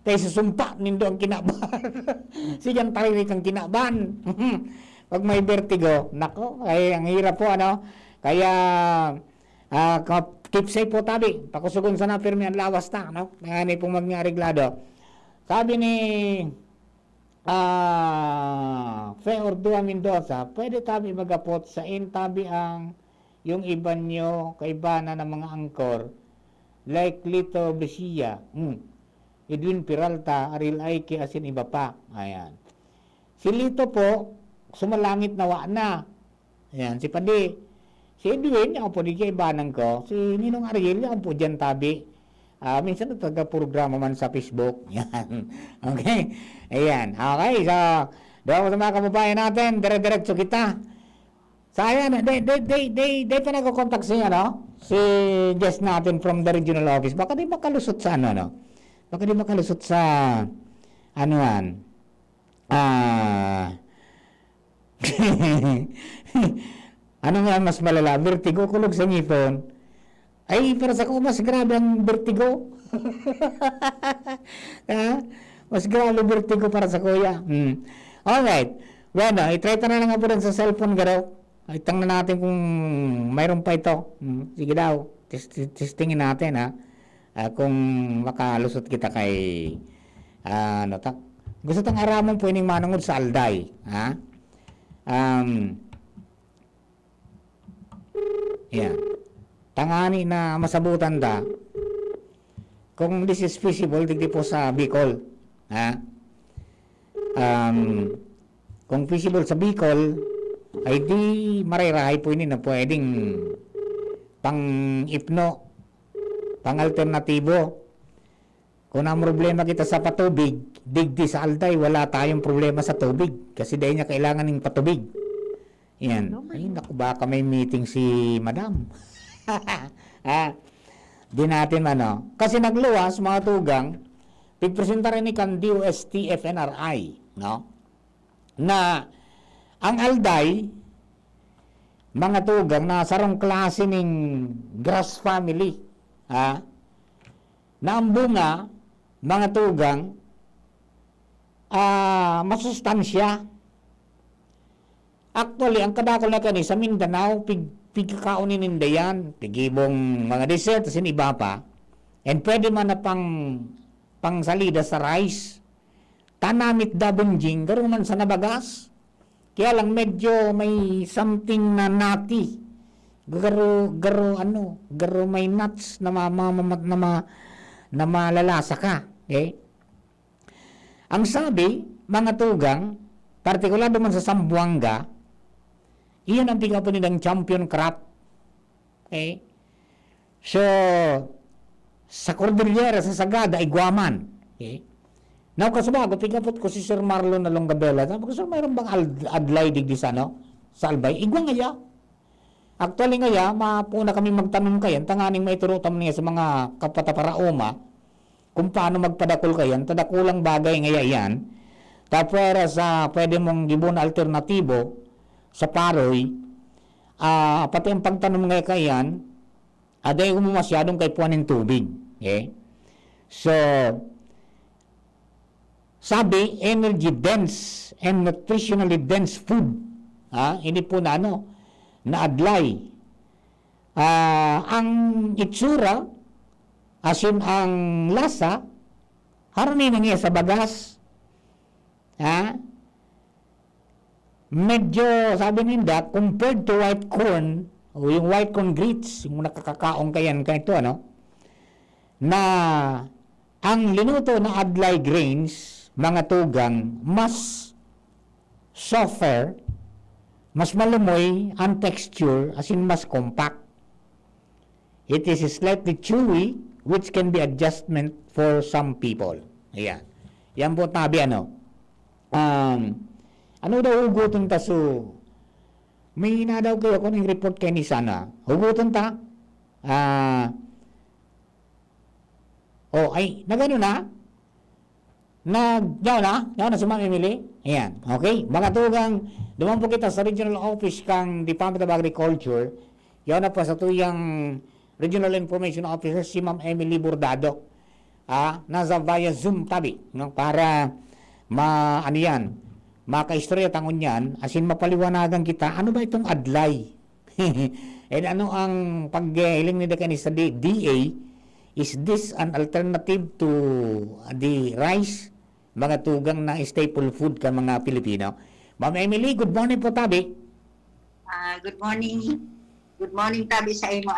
Tayo susumpa, nindo ang kinaban. Sigang taririk ang kinaban. Pag may vertigo, nako, ay ang hirap po, ano? Kaya, keep safe po, tabi. Pakusugon sana pirmi ang lawas na, no? Ngayon pong magngariglado. Sabi ni Fe Ordua Mendoza, pwede tabi magapot sa tabi ang yung iban nyo, kaibana ng mga angkor, like Lito Besia, Edwin Peralta, Ariel Aike, asin iba pa. Ayan. Si Lito po, sumalangit nawa na. Ayan, si Padi. Si Edwin, yung po di kaibanan ko. Si Ninong Ariel, yung po dyan tabi. Minsan taga-programa man sa Facebook. Yan. Okay? Ayan. Okay, so, doon sa mga kababayan natin, dire-diretso kita. So, ayan, they pa nag-contact siya, no? Si guest natin from the regional office. Baka di makalusot sa ano, no? Baka di makalusot sa, ano yan? Ano nga mas malala? Vertigo, kulog sa ngipon. Ay, para sa ko, mas grabe ang vertigo. Mas grabe ang vertigo para sa kuya. Alright. Bueno, itry na lang po rin sa cellphone garaw. Itang na natin kung mayroon pa ito. Sige daw. Testingin natin, ha. Kung makalusot kita kay gusto tang aramon po ining manungod sa Alday, ha? Yeah. Tangani na masabutan ta. Kung this is feasible, digdi po sa Bicol, ha? Kung feasible sa Bicol, ay di marirahay po ini na pwedeng pang-ipno, pang-alternatibo. Kung ang problema kita sa patubig, digdi sa Alday, wala tayong problema sa tubig. Kasi dahil niya kailangan ng patubig. Yan. Ay, naku, baka may meeting si Madam. Di natin ano. Kasi nagluwas, mga tugang, pigpresenta rin ni kan DOST FNRI, no? Na ang Alday, mga tugang, na sarong klase ng grass family, ha? Na ang bunga, mga tugang, masustansya. Actually, ang kadakol na kani sa Mindanao, pigkakaunin ninda yan, pigibong mga dessert, asin iba pa, and pwede man na pang salida sa rice, tanamit dabunjing, garo man sa nabagas, kaya lang medyo may something na nati, garo may nuts na malalasa ka. Okay? Ang sabi, mga tugang, partikulado man sa Zamboanga, iyan ang piga po nilang champion crop. Okay? So, sa Cordillera, sa Sagada, ay Guaman. Okay? Now, kasubago, piga po ko si Sir Marlon na Longabela. Sabi ko, Sir, mayroon bang adlay digdi sa, no? Sa Albay? Igwa ngaya. Actually ngaya, mapuna kami magtanong kayan, tanganing maiturutam niya sa mga kapataparaoma, kung paano magpadakol kayan, tadakulang bagay ngaya yan. Tapos pwede mong gibon alternatibo sa paroy, pati ang pagtanong ngayon kayan, aday mo masyadong kay puwanin tubig. Okay? So, sabi, energy dense and nutritionally dense food. Hindi po na na adlay. Ang itsura, asin ang lasa, harani na nga sa bagas. Medyo, sabi ninda, compared to white corn, o yung white corn grits, yung nakakakaong kayan kanito, na ang linuto na adlay grains, mga tugang, mas softer, mas malumoy ang texture, as in mas compact. It is slightly chewy, which can be adjustment for some people. Ayan. Yan po tabi, Ano daw huguton ta so? May na daw kayo kung report kay ni sana. Huguton ta? Ay, nagano na? Yaw na si Ma'am Emily. Ayan, okay. Mga tugang, duman po kita sa regional office kang Department of Agriculture. Yaw na po sa tuyang regional information officer si Ma'am Emily Bordado. Nasa via Zoom tabi, no? Para makaistorya tangon yan, asin mapaliwanagan kita, ano ba itong adlay? And ano ang paghiling ni Dekani sa DA? Is this an alternative to the rice? Mga tugang na staple food ka mga Pilipino. Ma'am Emily, good morning po tabi.
Good morning. Good morning tabi sa imo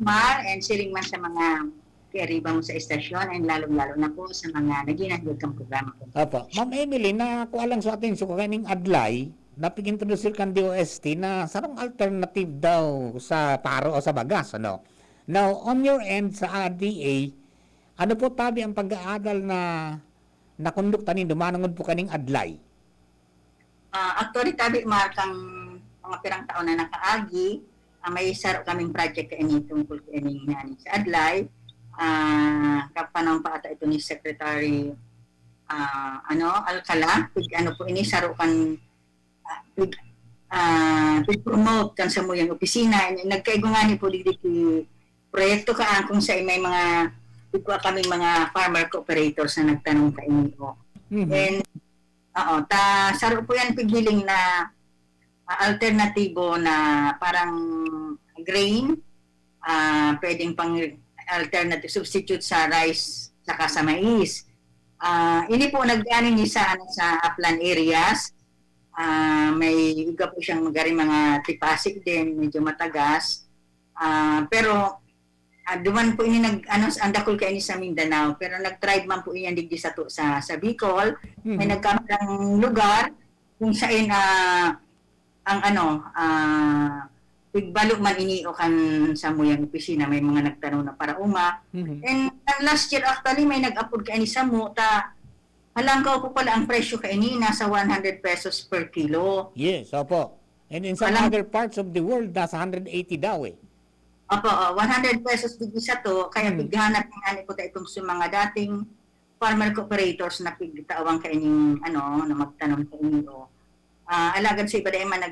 Mar, and siring man sa mga kairiba mo sa estasyon, and lalong-lalo na po sa mga naginagod kang programa ko.
Opo. Ma'am Emily, nakuha lang sa atin so kaning adlay, napig-introduce kan DOST na sarong alternative daw sa paro o sa bagas, ano? Now, on your end sa DA, ano po tabi ang pag-aaral na nakondukta ni dumanangod po kaning adlay?
Actually, tabi markang mga pirang taon na nakaagi, may saro kaming project kaini tungkol kaini sa adlay. Kapanang pa ata ito ni Secretary Alcala, po ini saro kan promote kan sa muyang opisina. Nagkaigungani po dito proyekto kung sa may mga kaming mga farmer cooperators na nagtanong kaini ko. And saro po yan pigiling na alternatibo na parang grain, pwedeng pang alternative substitute sa rice saka sa mais. Ini po nagdaanin ni sa upland areas. May iga po siyang mga tipasik din, medyo matagas. Pero duman po ini andakol kaini sa Mindanao, pero nag-tribe man po iyan digdi sa Bicol. May nagkamarang lugar kung saan pigbalo man iniyo kan sa muyang opisina, may mga nagtanong na para uma. And last year actually may nag-upload kaini sa mo halangkaw po pala ang presyo kaini nasa 100 pesos per kilo.
Yes, opo. And in some other parts of the world nasa 180 daw eh.
Opo, 100 pesos digdi sa to, kaya pighanap nga po itong sa mga dating farmer cooperators na pigtawang kaining na magtanong sa inyo. Alagad sa iba dahil man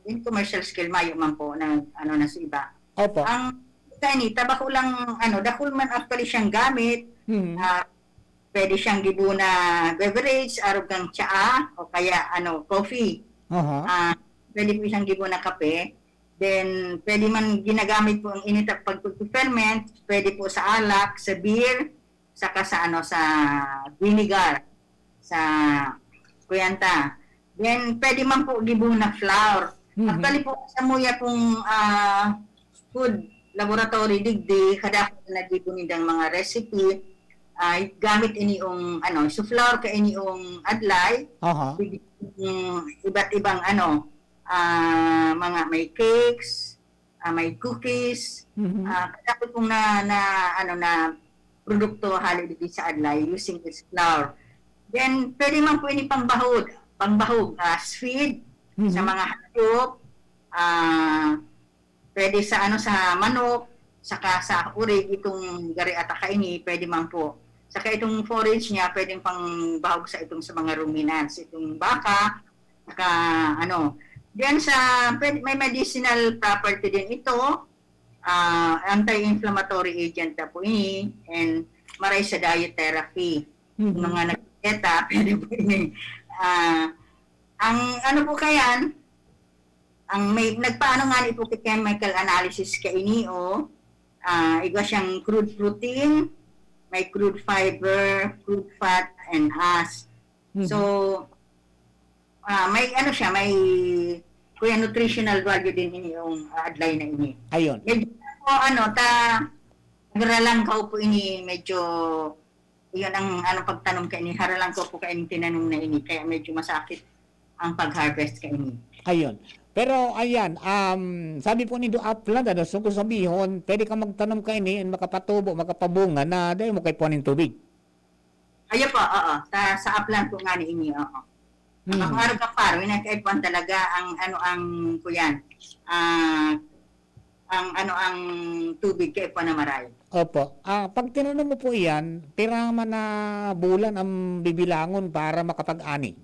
in commercial scale mayo man po na na sa iba.
Opo.
Ang kaini tabako lang dakul man actually siyang gamit. Pwede siyang gibo na beverage, arog kang tsaa o kaya coffee. Pwede po siyang gibo na kape. Then, pwede man ginagamit po ang init at pag-ferment, pwede po sa alak, sa beer, saka sa sa vinegar, sa kuyanta. Then, pwede man po gibo na flour. Actually po, sa muya pong food laboratory digdi, kada po na gibo nidang mga recipe, gamit ini yung so flour ka ini yung adlay, iba't ibang mga may cakes, may cookies, dapat pong na produkto halo dito sa adlay using this flour. Then, pwede man po ini pangbahog, as feed sa mga hayop, pwede sa sa manok, saka sa urig itong gari at kaini, pwede man po. Saka itong forage niya, pwedeng pangbahog sa itong sa mga ruminants, itong baka, saka diyan may medicinal property din ito, anti-inflammatory agent na po ini, and maray sa diet therapy. Mga nagketa, pwede po ini. Ang po kayan, ang may nagpaano nga ni po chemical analysis ka ini iba siyang crude protein, may crude fiber, crude fat, and as. So, may may kuya nutritional value din ini yung adlay na ini.
Ayun.
Medyo haralang ko po ini, medyo yun ang pagtanong ka ini, haralang ko po ka ini tinanong na ini, kaya medyo masakit ang pag-harvest ka ini.
Ayun. Pero ayan, sabi po ni do upland, so kung sabihon, pwede ka magtanom ka ini, makapatubo, makapabunga na dahil mo kay punin tubig.
Ayo po, oo. Sa upland po nga ni ini, oo. Kung araw ka paro, inakaipuan talaga ang kuyan. Ang tubig kaipuan na maray.
Opo. Pag tinanong mo po yan, piraman na bulan ang bibilangon para makapag-ani?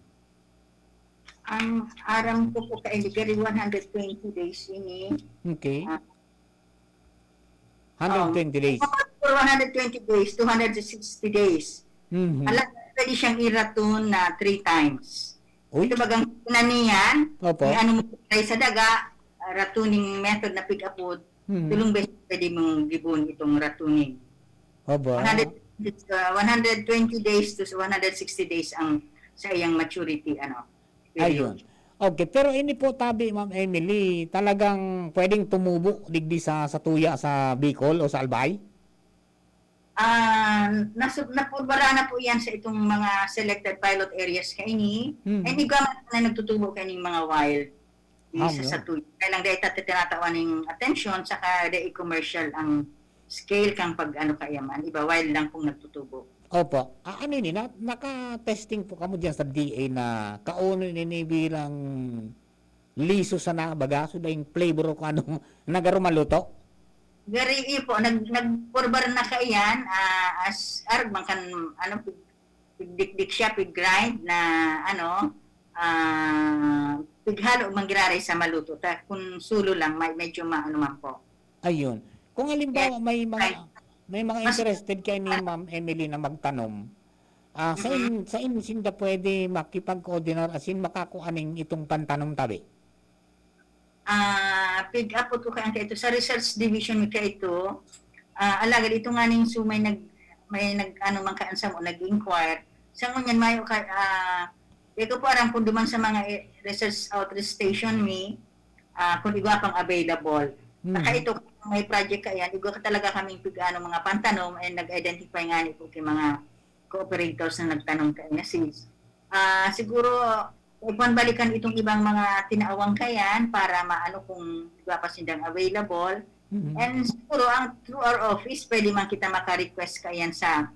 Ang aram ko po kailigari 120 days ini.
Okay. 120 days.
For 120 days, 260 days.
Mhm.
Alam, pwede siyang iratun na 3 times.
Uy.
Ito bagang kinaniyan,
Opo.
yung ano mo tayo sa daga, ratuning method na pick-upod, tulong beses pwede mong gibon itong ratuning.
Opo.
120 days to 160 days ang sa iyang maturity
Ayun.
period.
Okay, pero ini po tabi, Ma'am Emily, talagang pwedeng tumubo digdi sa tuya sa Bicol o sa Albay?
Napurbara na po yan sa itong mga selected pilot areas kaini. Hindi gamit na nagtutubo kaning mga wild sa tuya. Kaya lang dahil tinatawan ng attention, saka dahil commercial ang scale kang pag kayaman. Iba wild lang kung nagtutubo.
Opo. Ano ini, naka-testing po kamo dyan sa DA na kauno ini bilang liso sa nabaga, so dahil flavor ko anong nagarumaluto?
Very po, nagpurbar na kayan as man kan pigdikdik siya, pig-grind na pighalo manggiraray sa maluto. Kung sulo lang, medyo maano man po.
Ayun. Kung halimbawa may mga interested kay ni Ma'am Emily na magtanom, sa insinda pwede makipag-coordinar asin makakuaning itong pantanom tabi?
Pick up po kayo ito sa research division ka ito. Alagad ito nga ning sumay man kaansa mo nag-inquire. Sa ngunyan mayo ka ito po aram kung duman sa mga research outreach station kung igwa pang available. Saka ito may project kayan, igwa ka talaga kaming mga pantanom and nag-identify nga ni po kay mga cooperators na nagtanong kayo na siguro upon balikan itong ibang mga tinaawang kayan para maano kung igwa pa sindang available. And siguro through our office pwede man kita maka-request kayan ang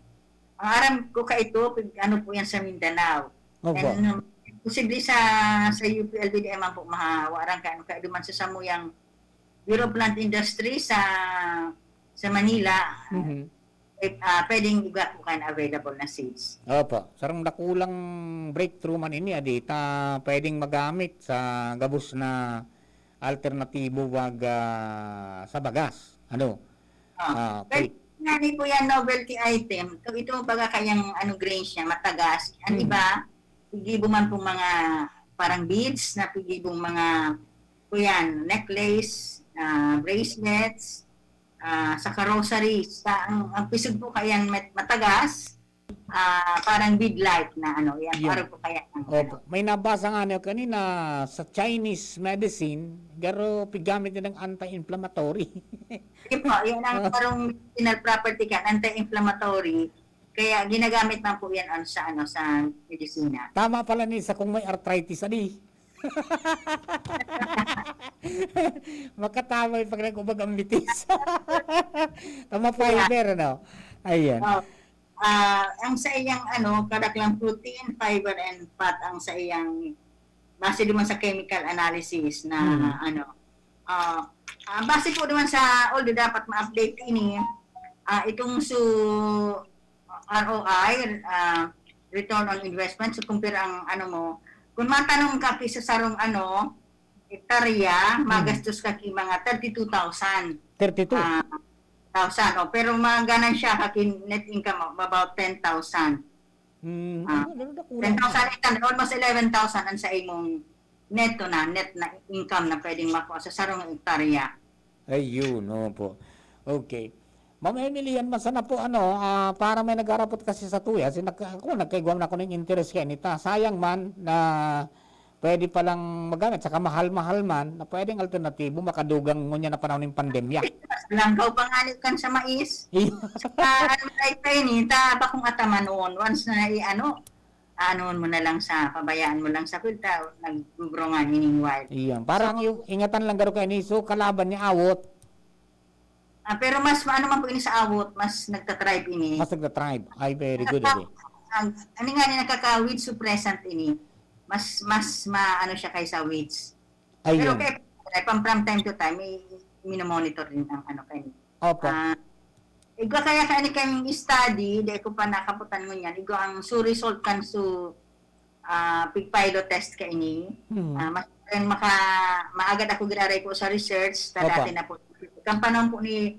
aram ko ka ito po yan sa Mindanao. And posible sa UPLBDM man po mahawaran ka duman sa samuyang Bureau of Plant Industry sa Manila. Pwedeng iba po kayo available na seeds.
Opo. Sarang nakulang breakthrough man ini adita pwedeng magamit sa gabos na alternatibo sa bagas.
Pwede nga po yan novelty item. Ito baga kayang grains niya, matagas. Ang iba, pigibo man pong mga parang beads na pigibong mga necklace, bracelets, sa rosaries. Ang pisog po kayang matagas, parang bead-like na yan. Parang po kaya.
May nabasa nga niyo kanina sa Chinese medicine, garo pigamit ng anti-inflammatory.
Yan ang parang medicinal property anti-inflammatory. Kaya ginagamit man po yan sa medisina.
Tama pala ni sa kung may arthritis makatamay pag nag-ubag ang bitis. Tama fiber, Ayan.
Ang sa iyang kadaklang protein, fiber, and fat ang sa iyang base naman sa chemical analysis na base po naman sa although dapat ma-update ini itong ROI, return on investment, so kumpira ang kung matanong ka sa sarong hektarya, magastos ka mga 32,000.
32?
Pero maganan siya net income about 10,000. 10,000, almost 11,000 ang sa imong net na income na pwedeng makuha sa sarong hektarya.
Ayun, po. Okay. Ma'am Emily, yan masana po para may nag-arapot kasi sa tuya, nagkaigwam na ko ng interest kaya nita. Sayang man na pwede palang magamit, saka mahal-mahal man, na pwedeng alternatibo, makadugang ngunya na panahon ng pandemya.
Langkaw panganit kan sa mais. Bakong ataman noon. Once na anoon mo na lang pabayaan mo lang sa filter, nag-gubrongan ining wild.
Iyan, parang yung ingatan lang garo kayo ni, so kalaban niya awot.
Pero mas man po ini sa awot, mas nagtatribe ini.
Mas nagtatribe. Ay, very good.
Ano nga ni nakaka-weed suppressant ini. mas maano siya kaysa weights. Pero
Ayun.
from time to time, minomonitor din ang ano kayo.
Opo.
Igo kaya kami study, di ko pa nakaputan mo yan, igo ang result kan pilot test ka ini. Mas maagad ako giraray po sa research, dati na po. Kampanong po ni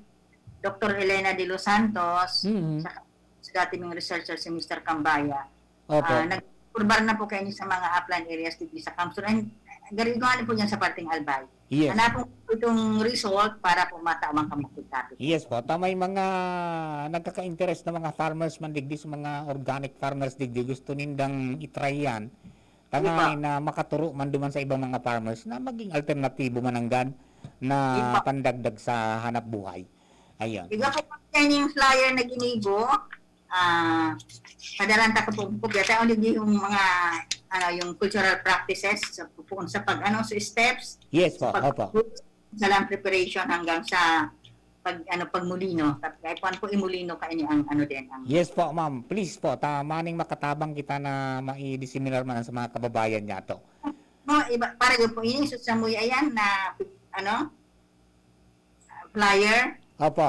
Dr. Elena de los Santos, sa dati ming researcher si Mr. Cambaya. Nagpurbar na po kayo sa mga upland areas dito sa Kamsun. Garigawan po yan sa parting Albay.
Yes.
Hanapon po itong result para po matamang kamukitapit.
Yes po, tamay mga nagkaka-interest na mga farmers man digdi sa mga organic farmers digdi gusto nindang itry yan. Tangay na makaturo man duman sa ibang mga farmers na maging alternatibo mananggan na pandagdag sa hanap buhay. Ayun.
Iga po yung flyer na ginigo, padalanta ko po kubyata ulit yung mga yung cultural practices sa sa steps.
Yes po, opo.
Sa land preparation hanggang sa pagmulino. Kaya po imulino kaini ang din ang.
Yes po, ma'am. Please po, maning makatabang kita na mai-dissimilar man sa mga kababayan niya to.
Para po ini sa muy ayan na flyer.
Opo.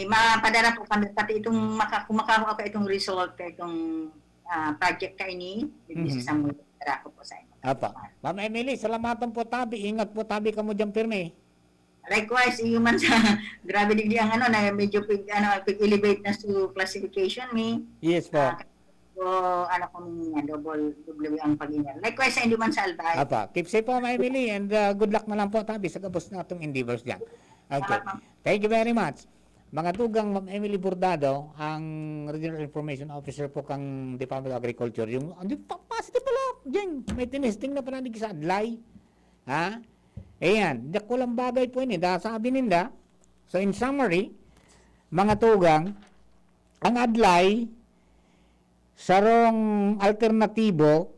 Mapadala po kami pati itong kumakakuha ako itong result itong project ka ini sa muy ko po sa inyo.
Apa. Ma'am Emily, salamatan po tabi. Ingat po tabi ka mo dyan pirmi.
Likewise, man sa grabe digdi ang na medyo elevate na sa classification mi.
Yes po.
Double W ang pag-inyal. Likewise, hindi man sa Albay.
Apa. Keep safe po, Ma'am Emily, and good luck na lang po tabi sa gabos na itong endeavors dyan. Okay. Thank you very much. Mga tugang Ma'am Emily Bordado, ang Regional Information Officer po kang Department of Agriculture. Yung positive pala, dyan, may tinesting na pala sa adlay. Ha? Ayan, dakulang bagay po ini. Sabi ninda, so in summary, mga tugang, ang adlay, sarong alternatibo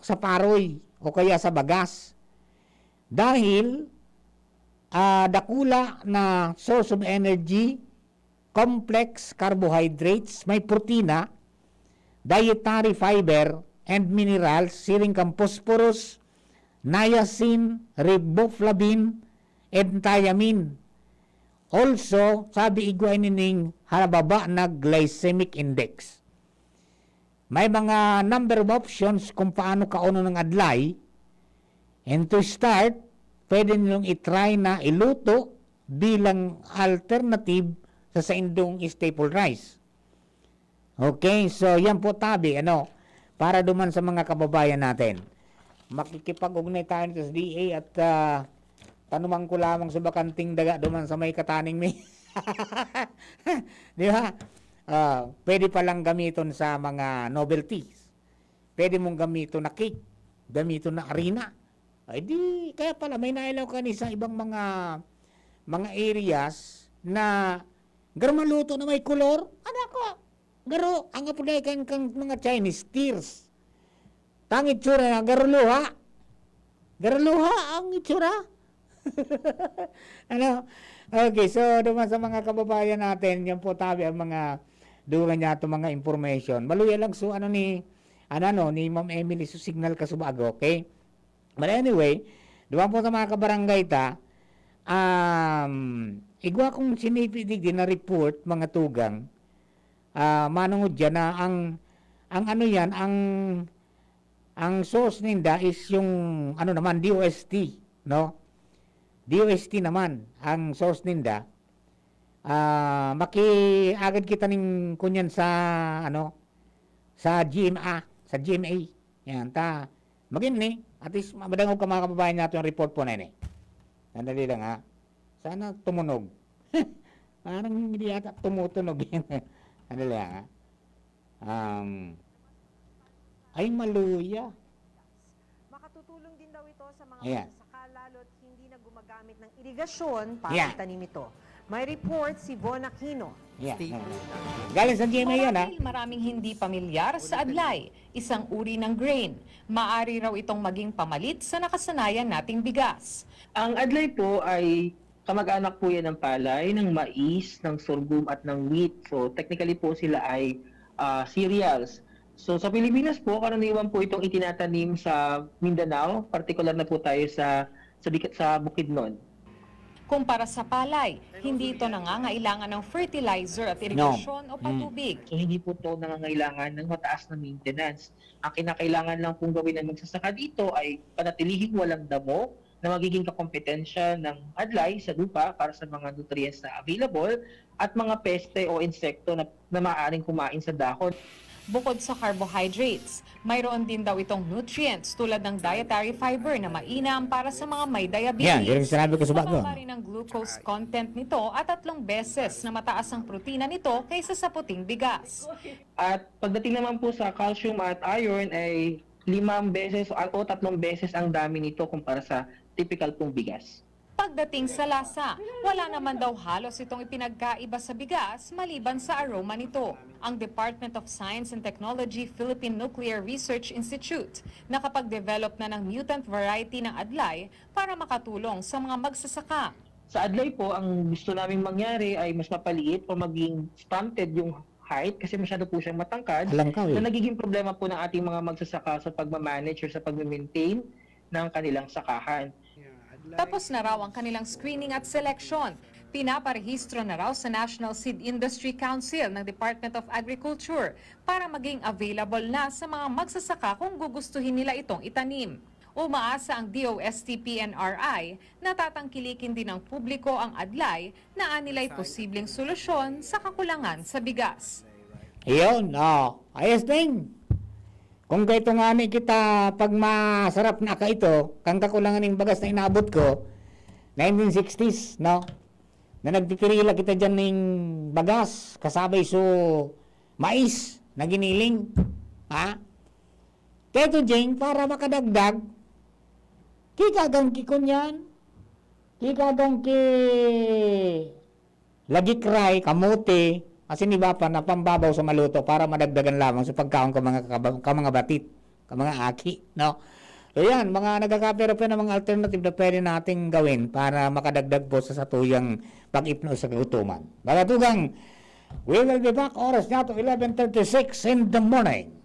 sa paroy o kaya sa bagas. Dahil, dakula na source of energy, complex carbohydrates, may protina, dietary fiber, and minerals, siring kang phosphorus, niacin, riboflavin, and thiamine. Also, sabi igway nining halababa na glycemic index. May mga number of options kung paano kauno ng adlay. And to start, pwede nilang itry na iluto bilang alternative sa indong staple rice. Okay, so yan po tabi, para duman sa mga kababayan natin. Makikipag-ugnay tayo nito sa DA at tanumang ko lamang sa bakanting daga duman sa may kataning may. Di ba? Pwede palang gamiton sa mga novelties. Pwede mong gamiton na cake, gamiton na arena. Ay di, kaya pala may nailaw ka ni sa ibang mga areas na garo maluto na may kolor. Ko, garo, ang apulay kang mga Chinese tears. Tang itsura na, garo luha. Garo luha ang itsura. Okay, so duman sa mga kababayan natin, yan po tabi ang mga dugan niya ito mga information. Maluya lang so ni Ma'am Emily so signal ka subago, okay? But anyway, duman po sa mga kabarangay ta, igwa kong sinipidig din na report mga tugang, manungod dyan na ang source ninda is yung DOST, no? DOST naman ang source ninda. Makiagad kita ning kunyan sa sa GMA. Yan ta. Magin ni at least madangog ka mga kababayan natin yung report po na ini. Sandali lang ha. Sana tumunog. Parang hindi yata tumutunog yan. Sandali lang ha. Ay maluya.
Makatutulong din daw ito sa mga
magsasaka
lalo't hindi na gumagamit ng irigasyon para itanim ito. May report si Von Aquino.
Galing sa GMA yan ha.
Maraming hindi pamilyar sa adlay, isang uri ng grain. Maari raw itong maging pamalit sa nakasanayan nating bigas.
Ang adlay po ay kamag-anak po yan ng palay, ng mais, ng sorghum at ng wheat. So technically po sila ay cereals. So sa Pilipinas po, karaniwan po itong itinatanim sa Mindanao, particular na po tayo sa Bukidnon.
Kumpara sa palay, hindi ito nangangailangan ng fertilizer at irigasyon o patubig.
So hindi po ito nangangailangan ng mataas na maintenance. Ang kinakailangan lang pong gawin ng magsasaka dito ay panatilihing walang damo na magiging kakompetensya ng adlay sa lupa para sa mga nutrients na available at mga peste o insekto na maaaring kumain sa dahon.
Bukod sa carbohydrates, mayroon din daw itong nutrients tulad ng dietary fiber na mainam para sa mga may diabetes.
Yan, yun yung sinabi ko sa bago.
Mababa rin ang glucose content nito at 3 beses na mataas ang protina nito kaysa sa puting bigas.
At pagdating naman po sa calcium at iron ay 5 beses o 3 beses ang dami nito kumpara sa typical pong bigas.
Pagdating sa lasa, wala naman daw halos itong ipinagkaiba sa bigas maliban sa aroma nito. Ang Department of Science and Technology Philippine Nuclear Research Institute nakapag-develop na ng mutant variety ng adlay para makatulong sa mga magsasaka.
Sa adlay po, ang gusto namin mangyari ay mas mapaliit o maging stunted yung height kasi masyado po siyang matangkad na nagiging problema po ng ating mga magsasaka sa pagmamanage or sa pag-maintain ng kanilang sakahan.
Tapos na raw ang kanilang screening at selection. Pinaparehistro na raw sa National Seed Industry Council ng Department of Agriculture para maging available na sa mga magsasaka kung gugustuhin nila itong itanim. Umaasa ang DOST-PNRI na tatangkilikin din ng publiko ang adlay na anilay posibleng solusyon sa kakulangan sa bigas.
Iyon, ayos din. Kung kaito nga ni kita pag masarap na ka ito, kang kakulangan ng bagas na inabot ko, 1960s, no? Na nagpipirila kita dyan ng bagas, kasabay so mais na giniling. Ha? Kaito dyan, para makadagdag, kikagang kikon yan, kikagang ki lagikray, kamote, kasi ni Bapa na pambabaw sa maluto para madagdagan lamang sa pagkaon ka mga batit, ka mga aki, no? So yan, mga nagkakapero pa ng mga alternative na pwede nating gawin para makadagdag po sa satuyang pag-ipno sa kagutuman. Bagatugang, we will be back oras na to 11:36 in the morning.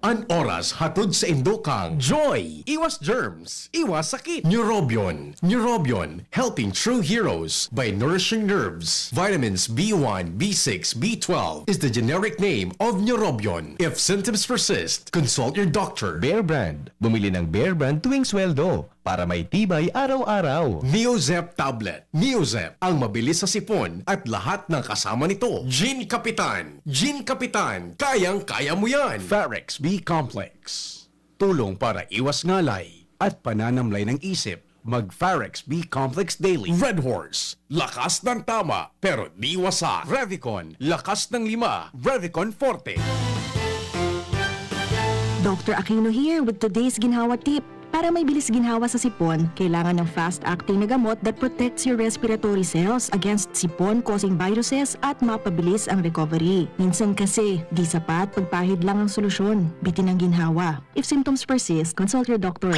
An oras hatod sa Indokang Joy! Iwas germs, iwas sakit. Neurobion. Neurobion, helping true heroes by nourishing nerves. Vitamins B1, B6, B12 is the generic name of Neurobion. If symptoms persist, consult your doctor.
Bear Brand. Bumili ng Bear Brand tuwing sweldo para may tibay araw-araw.
Neozep Tablet. Neozep, ang mabilis sa sipon at lahat ng kasama nito. Gin Kapitan. Gin Kapitan, kayang-kaya mo yan. Farex B Complex. Tulong para iwas ngalay at pananamlay ng isip. Mag-Farex B Complex Daily. Red Horse, lakas ng tama pero di wasak. Revicon, lakas ng 5. Revicon Forte.
Dr. Aquino here with today's ginhawa tip. Para may bilis ginhawa sa sipon, kailangan ng fast-acting na gamot that protects your respiratory cells against sipon-causing viruses at mapabilis ang recovery. Minsan kasi, di sapat pagpahid lang ang solusyon. Bitin ang ginhawa. If symptoms persist, consult your doctor.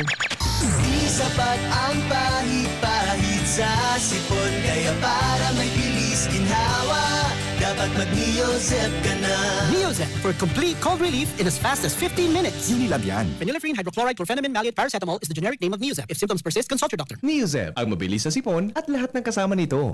Di sapat ang pahid-pahid sa sipon, kaya para may bilis ginhawa, dapat mag-Neozep ka na.
Neozep for complete cold relief in as fast as 15 minutes.
Unilab yan.
Phenylephrine, hydrochloride, chlorphenamine, maleate, paracetamol is the generic name of Neozep. If symptoms persist, consult your doctor.
Neozep, ang mabilis sa sipon at lahat ng kasama nito.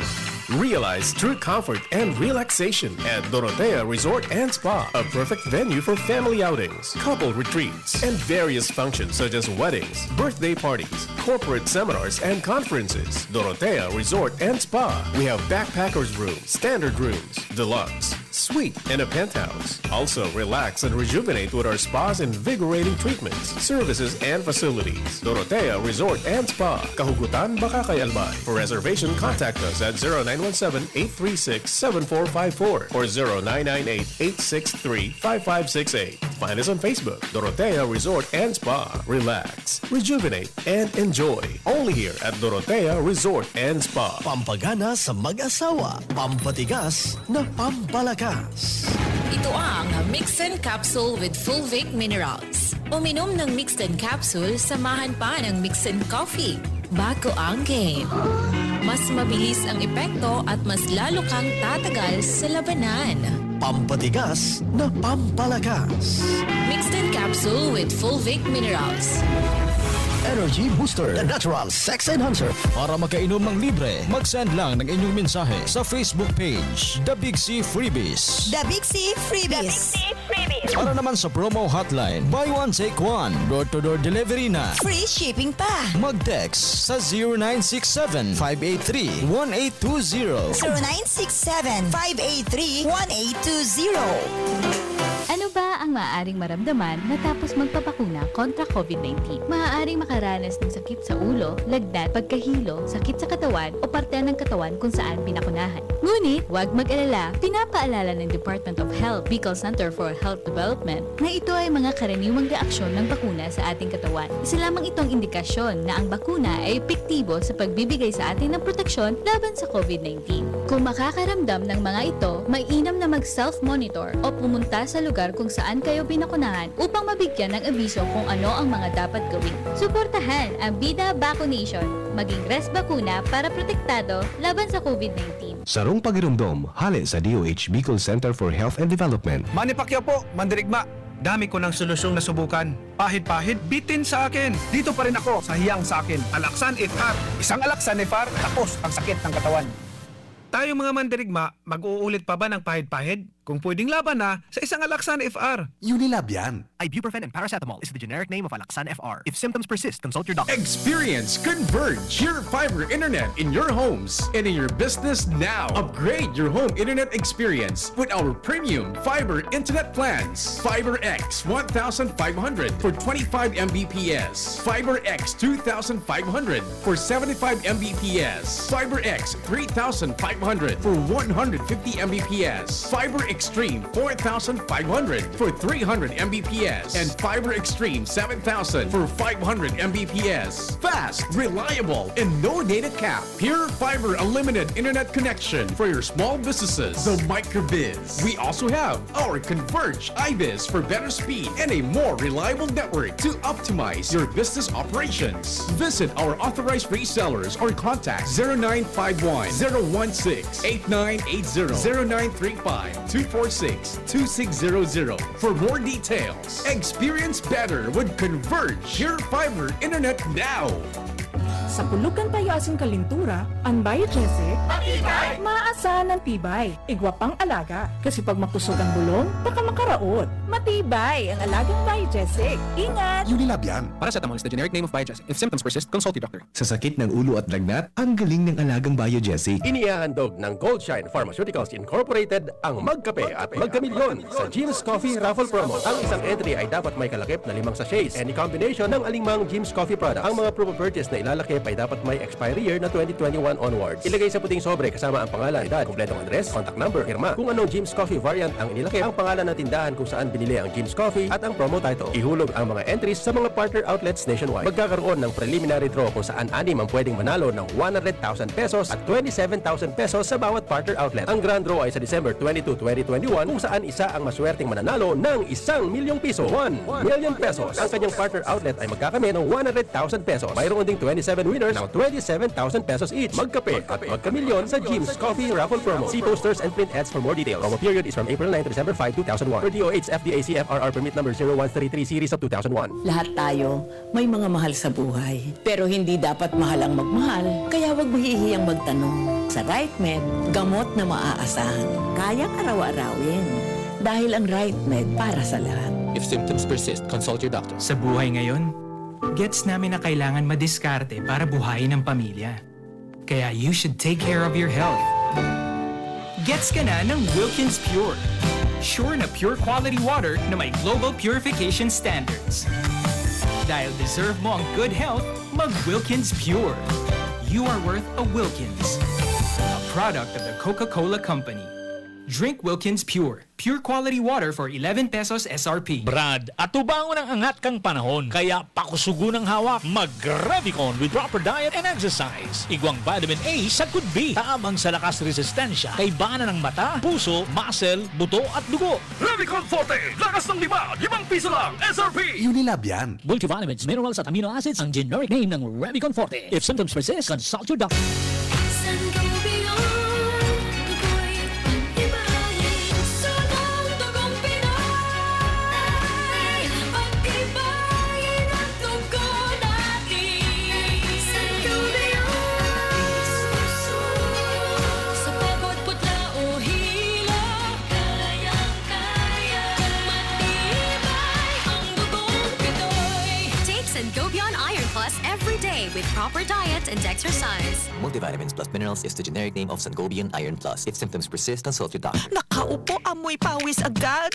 Realize true comfort and relaxation at Dorotea Resort and Spa, a perfect venue for family outings, couple retreats, and various functions such as weddings, birthday parties, corporate seminars, and conferences. Dorotea Resort and Spa. We have backpackers rooms, standard rooms, deluxe, suite, and a penthouse. Also, relax and rejuvenate with our spas and invigorating treatments, services, and facilities. Dorotea Resort and Spa, Kahugutan, Bakakay, Albay. For reservation, contact us at 0917-836-7454 or 0998-863-5568. Find us on Facebook, Dorotea Resort and Spa. Relax, rejuvenate, and enjoy. Only here at Dorotea Resort and Spa.
Pampagana sa mag-asawa, pampatigas na pampalakas.
Ito ang Mixen Capsule with Fulvic Minerals. Uminom ng Mixen Capsule, samahan pa ng Mixen Coffee. Bago ang game. Mas mabilis ang epekto at mas lalo kang tatagal sa labanan.
Pampatigas na pampalakas.
Mixen Capsule with Fulvic Minerals.
Energy Booster, the natural sex enhancer. Para makainom ng libre, mag-send lang ng inyong mensahe sa Facebook page, The Big C Freebies.
The Big C Freebies.
Para naman sa promo hotline, buy one take one, door-to-door delivery na.
Free shipping pa.
Mag-text sa 0967-583-1820.
0967-583-1820.
Ano ba ang maaaring maramdaman matapos magpapakuna kontra COVID-19? Maaaring makaranas ng sakit sa ulo, lagnat, pagkahilo, sakit sa katawan o parte ng katawan kung saan pinakunahan. Ngunit, huwag mag-alala. Pinapaalala ng Department of Health, Bicol Center for Health Development, na ito ay mga karaniwang reaksyon ng bakuna sa ating katawan. Isa lamang itong indikasyon na ang bakuna ay epektibo sa pagbibigay sa atin ng proteksyon laban sa COVID-19. Kung makakaramdam ng mga ito, mainam na mag-self-monitor o pumunta sa lugar kung saan kayo binakunahan upang mabigyan ng abiso kung ano ang mga dapat gawin. Suportahan ang Bida Vaccination, maging res bakuna para protektado laban sa COVID-19.
Sarong pagirumdom, hali sa DOH Bicol Center for Health and Development.
Manny Pacquiao po, Mandirigma. Dami ko ng solusyong nasubukan. Pahid-pahid, bitin sa akin. Dito pa rin ako sa hiyang sa akin. Alaksan FR. Isang Alaksan FR, tapos ang sakit ng katawan. Tayo mga mandirigma, mag-uulit pa ba ng pahid-pahid? Kung pwedeng laban na sa isang Alaksan FR.
Unilab yan. Ibuprofen and paracetamol is the generic name of Alaksan FR. If symptoms persist, consult your doctor.
Experience Converge, your fiber internet in your homes and in your business now. Upgrade your home internet experience with our premium fiber internet plans. Fiber X 1,500 for 25 Mbps. Fiber X 2,500 for 75 Mbps. Fiber X 3,500 for 150 Mbps. Fiber Extreme 4,500 for 300 Mbps. And Fiber Extreme 7,000 for 500 Mbps. Fast, reliable, and no data cap. Pure Fiber Unlimited Internet Connection for your small businesses. The Microbiz. We also have our Converge iBiz for better speed and a more reliable network to optimize your business operations. Visit our authorized resellers or contact 0951 016 8980 0935 246-2600 for more details. Experience better with Converge your fiber internet now.
Sa pulukan tayo asing kalintura, ang Biogesic, matibay! Maasahan ng tibay, igwapang alaga. Kasi pag makusog ang bulong, baka makaraot. Matibay ang alagang Biogesic. Ingat!
Unilab yan. Paracetamol is the generic name of Biogesic. If symptoms persist, consult your doctor.
Sa sakit ng ulo at lagnat, ang galing ng alagang Biogesic.
Inihahandog ng Goldshine Pharmaceuticals Incorporated ang Magkape at Magkamilyon sa Jim's Coffee Raffle Promo. Ang isang entry ay dapat may kalakip na 5 sachets. Any combination ng alingmang Jim's Coffee product. Ang mga proof of purchase na ilalakip ay dapat may expiry year na 2021 onwards. Ilagay sa puting sobre kasama ang pangalan, edad, kumpletong address, contact number, firma. Kung anong Jim's Coffee variant ang inilakip, ang pangalan ng tindahan kung saan binili ang Jim's Coffee at ang promo title. Ihulog ang mga entries sa mga partner outlets nationwide. Magkakaroon ng preliminary draw kung saan 6 ang pwedeng manalo ng 100,000 pesos at 27,000 pesos sa bawat partner outlet. Ang grand draw ay sa December 22, 2021 kung saan isa ang maswerteng mananalo ng 1 milyong piso. 1 million pesos. Ang kanyang partner outlet ay magkakamit ng 100,000 pesos. Mayroon ding 27 winners ng 27,000 pesos each. Magkape at magkamilyon sa Jim's Coffee Raffle Promo. See posters and print ads for more details. Promo period is from April 9 to December 5, 2001. For DOH FDA CFRR permit number 0133 series of 2001.
Lahat tayo may mga mahal sa buhay. Pero hindi dapat mahal ang magmahal. Kaya huwag mahihiyang magtanong. Sa RightMed, gamot na maaasahan. Kayang araw-arawin. Dahil ang RightMed para sa lahat.
If symptoms persist, consult your doctor.
Sa buhay ngayon, gets namin na kailangan madiskarte para buhayin ang pamilya. Kaya you should take care of your health. Gets ka na ng Wilkins Pure. Sure na pure quality water na may global purification standards. Dahil deserve mo ang good health, mag-Wilkins Pure. You are worth a Wilkins. A product of the Coca-Cola Company. Drink Wilkins Pure. Pure quality water for 11 pesos SRP.
Brad, atubangon ang angat kang panahon, kaya pakusugo ng hawak, mag-Revicon with proper diet and exercise. Igwang vitamin A sa could be. Taamang sa lakas resistensya, kay bana ng mata, puso, muscle, buto at dugo.
Revicon Forte, lakas ng 5 piso lang, SRP!
Unilab yan.
Multivitamins, minerals at amino acids ang generic name ng Revicon Forte. If symptoms persist, consult your doctor.
proper diet and exercise.
Multivitamins plus minerals is the generic name of Sangobion Iron Plus. If symptoms persist, consult your doctor.
Nakaupo, amoy pawis agad.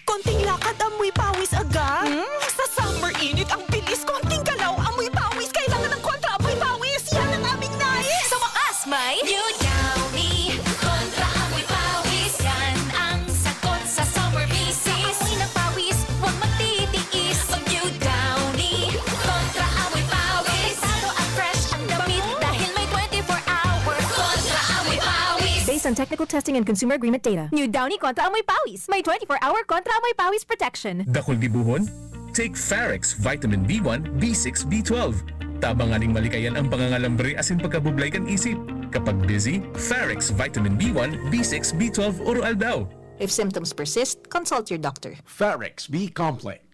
Konting lakad, amoy pawis agad. Sa summer init, ang bilis. Konting galaw, amoy pawis. Kailangan ng kontra, amoy pawis. Yan ang aming nais.
Sa wakas, may New Downy kontra amoy pawis. Yan ang sagot sa summer bisis. Amoy ng pawis, huwag magtitiis. Pag New Downy kontra amoy pawis. Tado at fresh ang damit dahil may 24-hour kontra amoy pawis.
Based on technical testing and consumer agreement data. New Downy Kontra Amoy Pawis. May 24-hour Kontra Amoy Pawis protection.
Dakol di buhon? Take Farex Vitamin B1, B6, B12. Tabanganing malikayan ang pangangalambre asin pagkabublay kan isip. Kapag busy, Farex Vitamin B1, B6, B12 oral daw.
If symptoms persist, consult your doctor.
Farex B Complex.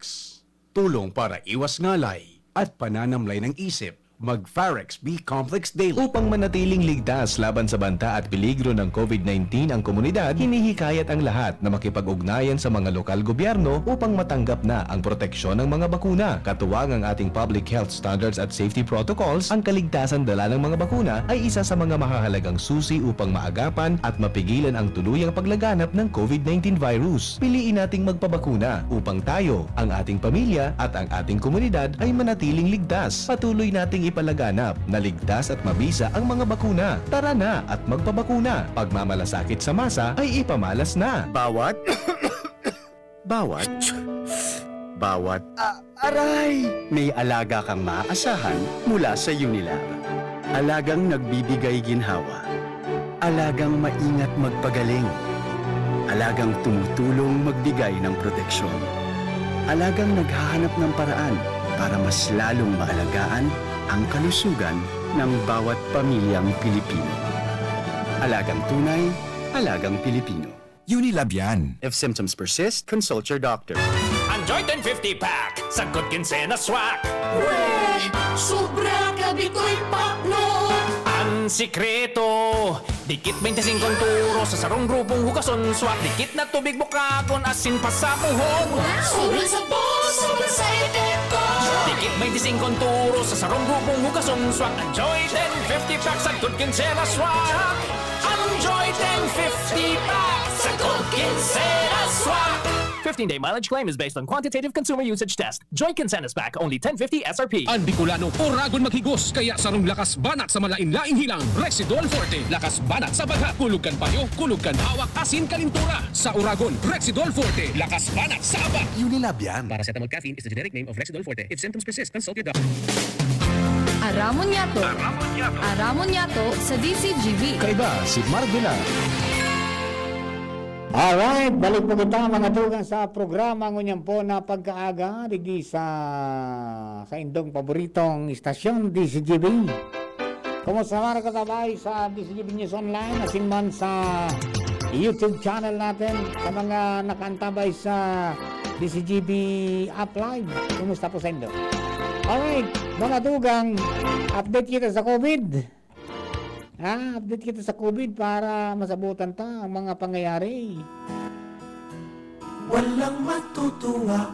Tulong para iwas ngalay at pananamlay ng isip. Mag-Farex B Complex Daily.
Upang manatiling ligtas laban sa banta at peligro ng COVID-19 ang komunidad, hinihikayat ang lahat na makipag-ugnayan sa mga lokal gobyerno upang matanggap na ang proteksyon ng mga bakuna. Katuwang ang ating public health standards at safety protocols, ang kaligtasan dala ng mga bakuna ay isa sa mga mahahalagang susi upang maagapan at mapigilan ang tuluyang paglaganap ng COVID-19 virus. Piliin nating magpabakuna upang tayo, ang ating pamilya at ang ating komunidad ay manatiling ligtas. Patuloy nating ipalaganap na ligtas at mabisa ang mga bakuna. Tara na at magpabakuna. Pagmamalasakit sa masa ay ipamalas na.
Bawat aray! May alaga kang maaasahan mula sa Unilar. Alagang nagbibigay ginhawa. Alagang maingat magpagaling. Alagang tumutulong magbigay ng proteksyon. Alagang naghahanap ng paraan para mas lalong maalagaan ang kalusugan ng bawat pamilyang Pilipino. Alagang tunay, alagang Pilipino.
Unilab yan.
If symptoms persist, consult your doctor.
Enjoy 1050-pack sa Good Quincena Swak.
Weh! Sobra gabi ko'y paklo!
Ang sikreto, dikit 25 turo sa sarong grupong hugason swak. Dikit na tubig bukakon asin pa sa puhon.
Sobrang sabos, sobrang sa epekto!
Dikit 25 turo sa sarong grupong hugason swak. Enjoy 1050-pack sa Good Quincena Swak. Enjoy 1050-pack sa Good Quincena Swak.
15-day mileage claim is based on quantitative consumer usage test. Joy Quincenas Pack, only 1050 SRP.
Ang Bicolano, oragon maghigos, kaya sarong lakas banat sa malain-laing hilang. Rexidol Forte, lakas banat sa bagha. Kulugkan payo, kulugkan hawak, asin kalintura. Sa oragon, Rexidol Forte, lakas banat sa abak.
Unilab yan.
Paracetamol caffeine is the generic name of Rexidol Forte. If symptoms persist, consult your doctor.
Aramon Yato. Aramon Yato sa DCGV.
Kaiba si Marvila.
Alright, balik po kita mga tugang sa programa ngunyan po na pagkaaga digi sa indong paboritong istasyon DCGB. Kumusta mga katabay sa DCGB News Online asin man sa YouTube channel natin, sa mga nakaantabay sa DCGB App Live. Kumusta po sa indo? Alright, mga tugang, update kita sa COVID. Update kita sa COVID para masabutan ta ang mga pangyayari.
Walang matutuwa,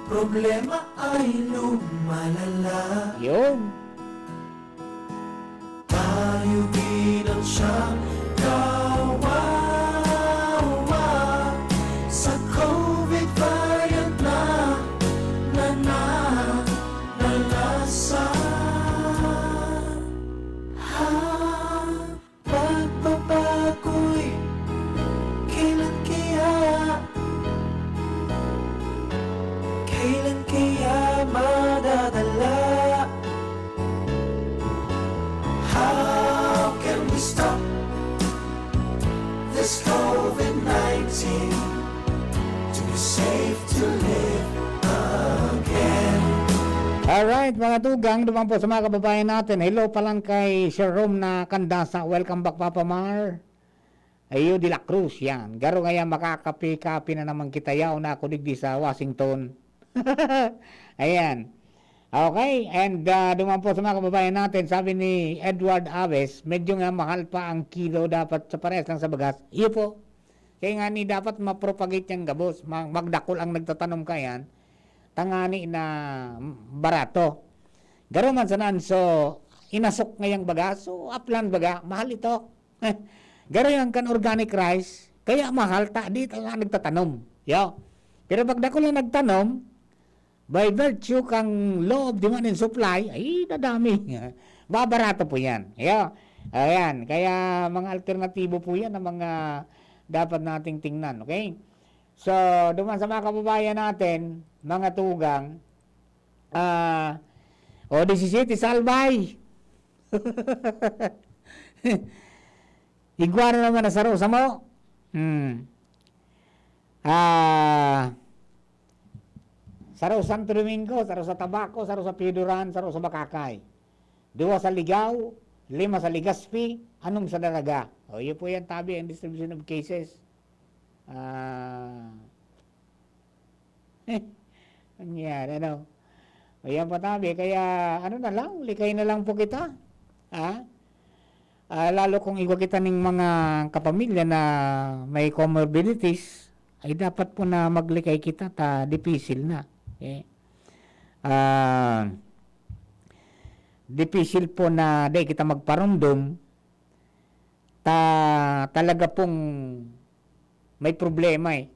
problema ay lumalala.
Yun.
Tayo din ang siyang kawawa sa COVID variant na nalasa. Pagbabago'y kailan kaya madadala? How can we stop this COVID-19 to be safe to live again?
Alright mga tugang, naman po sa mga kababayan natin. Hello pa lang kay Jerome na Kandasa. Welcome back Papa Mar. Ayo de la Cruz yan. Garo nga yan makakapi-kapi na naman kita yaw na ako digdi sa Washington. Ayan. Okay, and naman po sa mga kababayan natin, sabi ni Edward Aves, medyo nga mahal pa ang kilo dapat sa parehas lang sa bagas. Iyo po. Kaya nga ni dapat mapropagate yung gabos. Magdakol ang nagtatanom ka yan. Tangani na barato. Garo man sanan so inasok ngayang baga, so upland baga, mahal ito. Garo yung kan organic rice, kaya mahal ta, dito nga nagtatanom. Yo. Pero pag dako lang nagtanom, by virtue kang law of demand and supply, ay dadami. Babarato po yan. Yo. Ayan, kaya mga alternatibo po yan ang mga dapat nating tingnan, okay? So, duman sa mga kababayan natin, mga tugang, 17 salbay. Iguana naman na saro sa mo. Saro Santo Domingo, saro sa Tabaco, saro sa Piduran, saro sa Bakakay. 2 sa Ligaw, 5 sa Legazpi, anong sa Daraga. O, yun po yan tabi ang distribution of cases. Yan, ano. O, yan po tabi. Kaya, ano na lang, likay na lang po kita. Lalo kung iwa kita ng mga kapamilya na may comorbidities, ay dapat po na maglikay kita ta dipisil na. Okay? Dipisil po na di kita magparundom talaga pong may problema eh.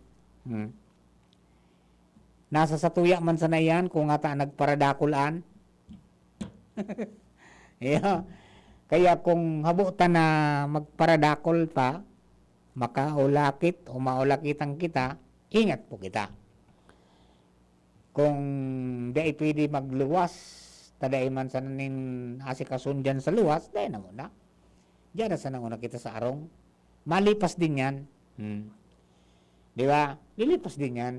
Nasa satuya man sana yan kung ata nagparadakulaan. Yeah. Kaya kung habutan na magparadakol pa, makaulakit o maulakitan kita, ingat po kita. Kung di pwede magluwas, taday man sa nanin asikasun dyan sa luwas, dahil na muna. Diyan na sana una kita sa arong. Malipas din yan. Di ba? Lilipas din yan.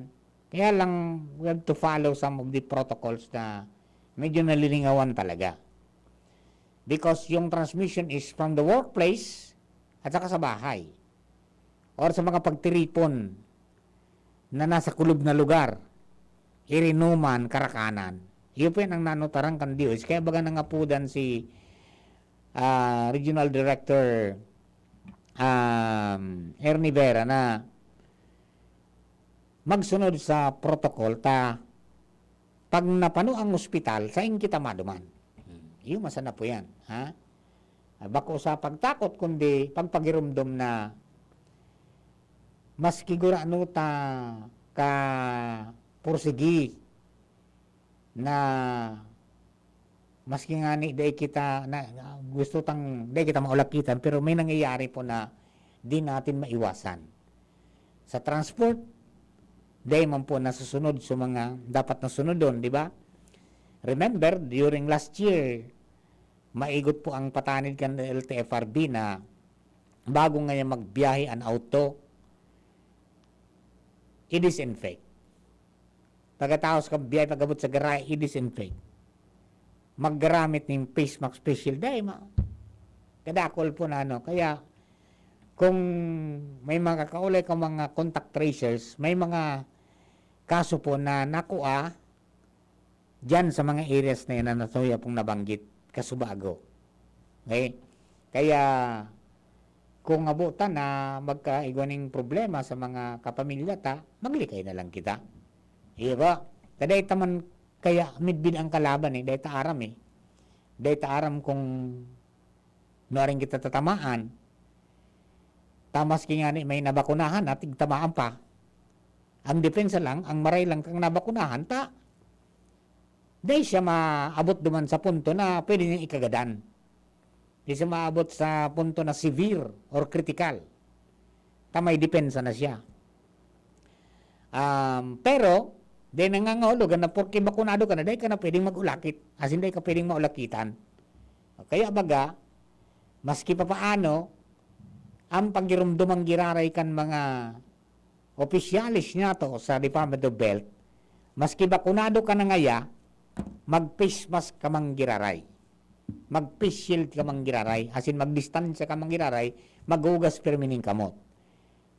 Kaya lang, we have to follow some of the protocols na medyo nalilingawan talaga. Because yung transmission is from the workplace at saka sa bahay. Or sa mga pagtiripon na nasa kulob na lugar. Irinuman, Karakanan. Iyon po yan ang nanutaran kan Diyos. Kaya baga nangapudan si Regional Director Ernie Vera na magsunod sa protocol pag napano ang ospital, saing kita maduman. Iyo masana po yan. Ha? Bako sa pagtakot, kundi pagpagirumdom na mas kigurano ta ka pursigi na maski nga ni day kita na gusto tang day kita maulakitan, pero may nangyayari po na di natin maiwasan. Sa transport, day man po nasusunod sa mga dapat nasunod doon, di ba? Remember, during last year, maigot po ang patanid kan LTFRB na bago ngayon magbiyahe ang auto, i-disinfect. Pagkatapos ka biyahe pagabot sa garay, i-disinfect. Maggamit ng face mask special day, kadakol po na ano. Kaya, kung may mga kakaulay ka mga contact tracers, may mga kaso po na nakuha dyan sa mga areas na yun na natuya pong nabanggit kasubago. Okay? Kaya kung abutan na magkaigwaning problema sa mga kapamilya ta, maglikay na lang kita. Iya ba? Taday taman kaya midbid ang kalaban eh. Dahi ta aram eh. Dahi ta aram kung naring kita tatamaan. Tamas ki nga ni may nabakunahan at tigtamaan pa. Ang depensa lang, ang maray lang kang nabakunahan ta. Dahil siya maabot duman sa punto na pwede niyang ikagadan. Di siya maabot sa punto na severe or critical. Tamay depensa na siya. Pero, di nangangahulugan na porke bakunado ka na, dahil ka na pwedeng mag-ulakit. As in, dahil ka pwedeng maulakitan. Kaya baga, maski pa paano, ang pagirumdumang giraray kan mga opisyalis niya to sa Department of Health, maski bakunado ka na ngaya, mag-face mask ka mang giraray. Mag-face shield ka mang giraray. As in, mag-distansya ka mang giraray, mag-ugas permining kamot.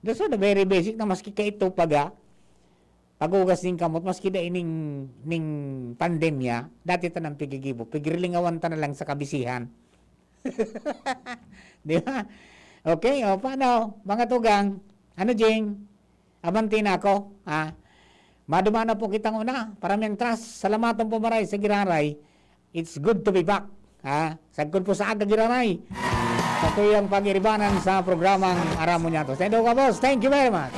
Those are the very basic na maski ka ito pag-ugas ng kamot, maski da ning pandemya, dati ta ng pigigibo, pigrilingawan ta na lang sa kabisihan. Di ba? Okay, o paano? Mga tugang, ano Jing? Abanti na ako, ha? Madumana po kitang una, paraming trust, salamatan po maray sa giraray, it's good to be back. Ha? Sagkod po sa aga giranay. Sa tuyang pag-iribanan sa programang Aramo niya to. Sendo ka, boss. Thank you very much.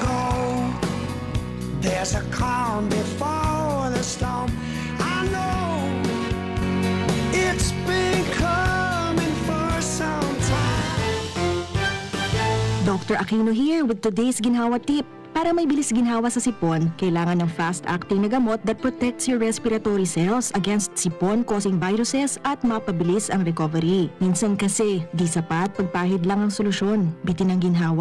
There's a calm before the storm. I know it's been coming for some time.
Dr. Aquino here with today's ginhawa tip. Para may bilis ginhawa sa sipon, kailangan ng fast-acting na gamot that protects your respiratory cells against sipon-causing viruses at mapabilis ang recovery. Minsan kasi, di sapat pagpahid lang ang solusyon. Bitin ang ginhawa.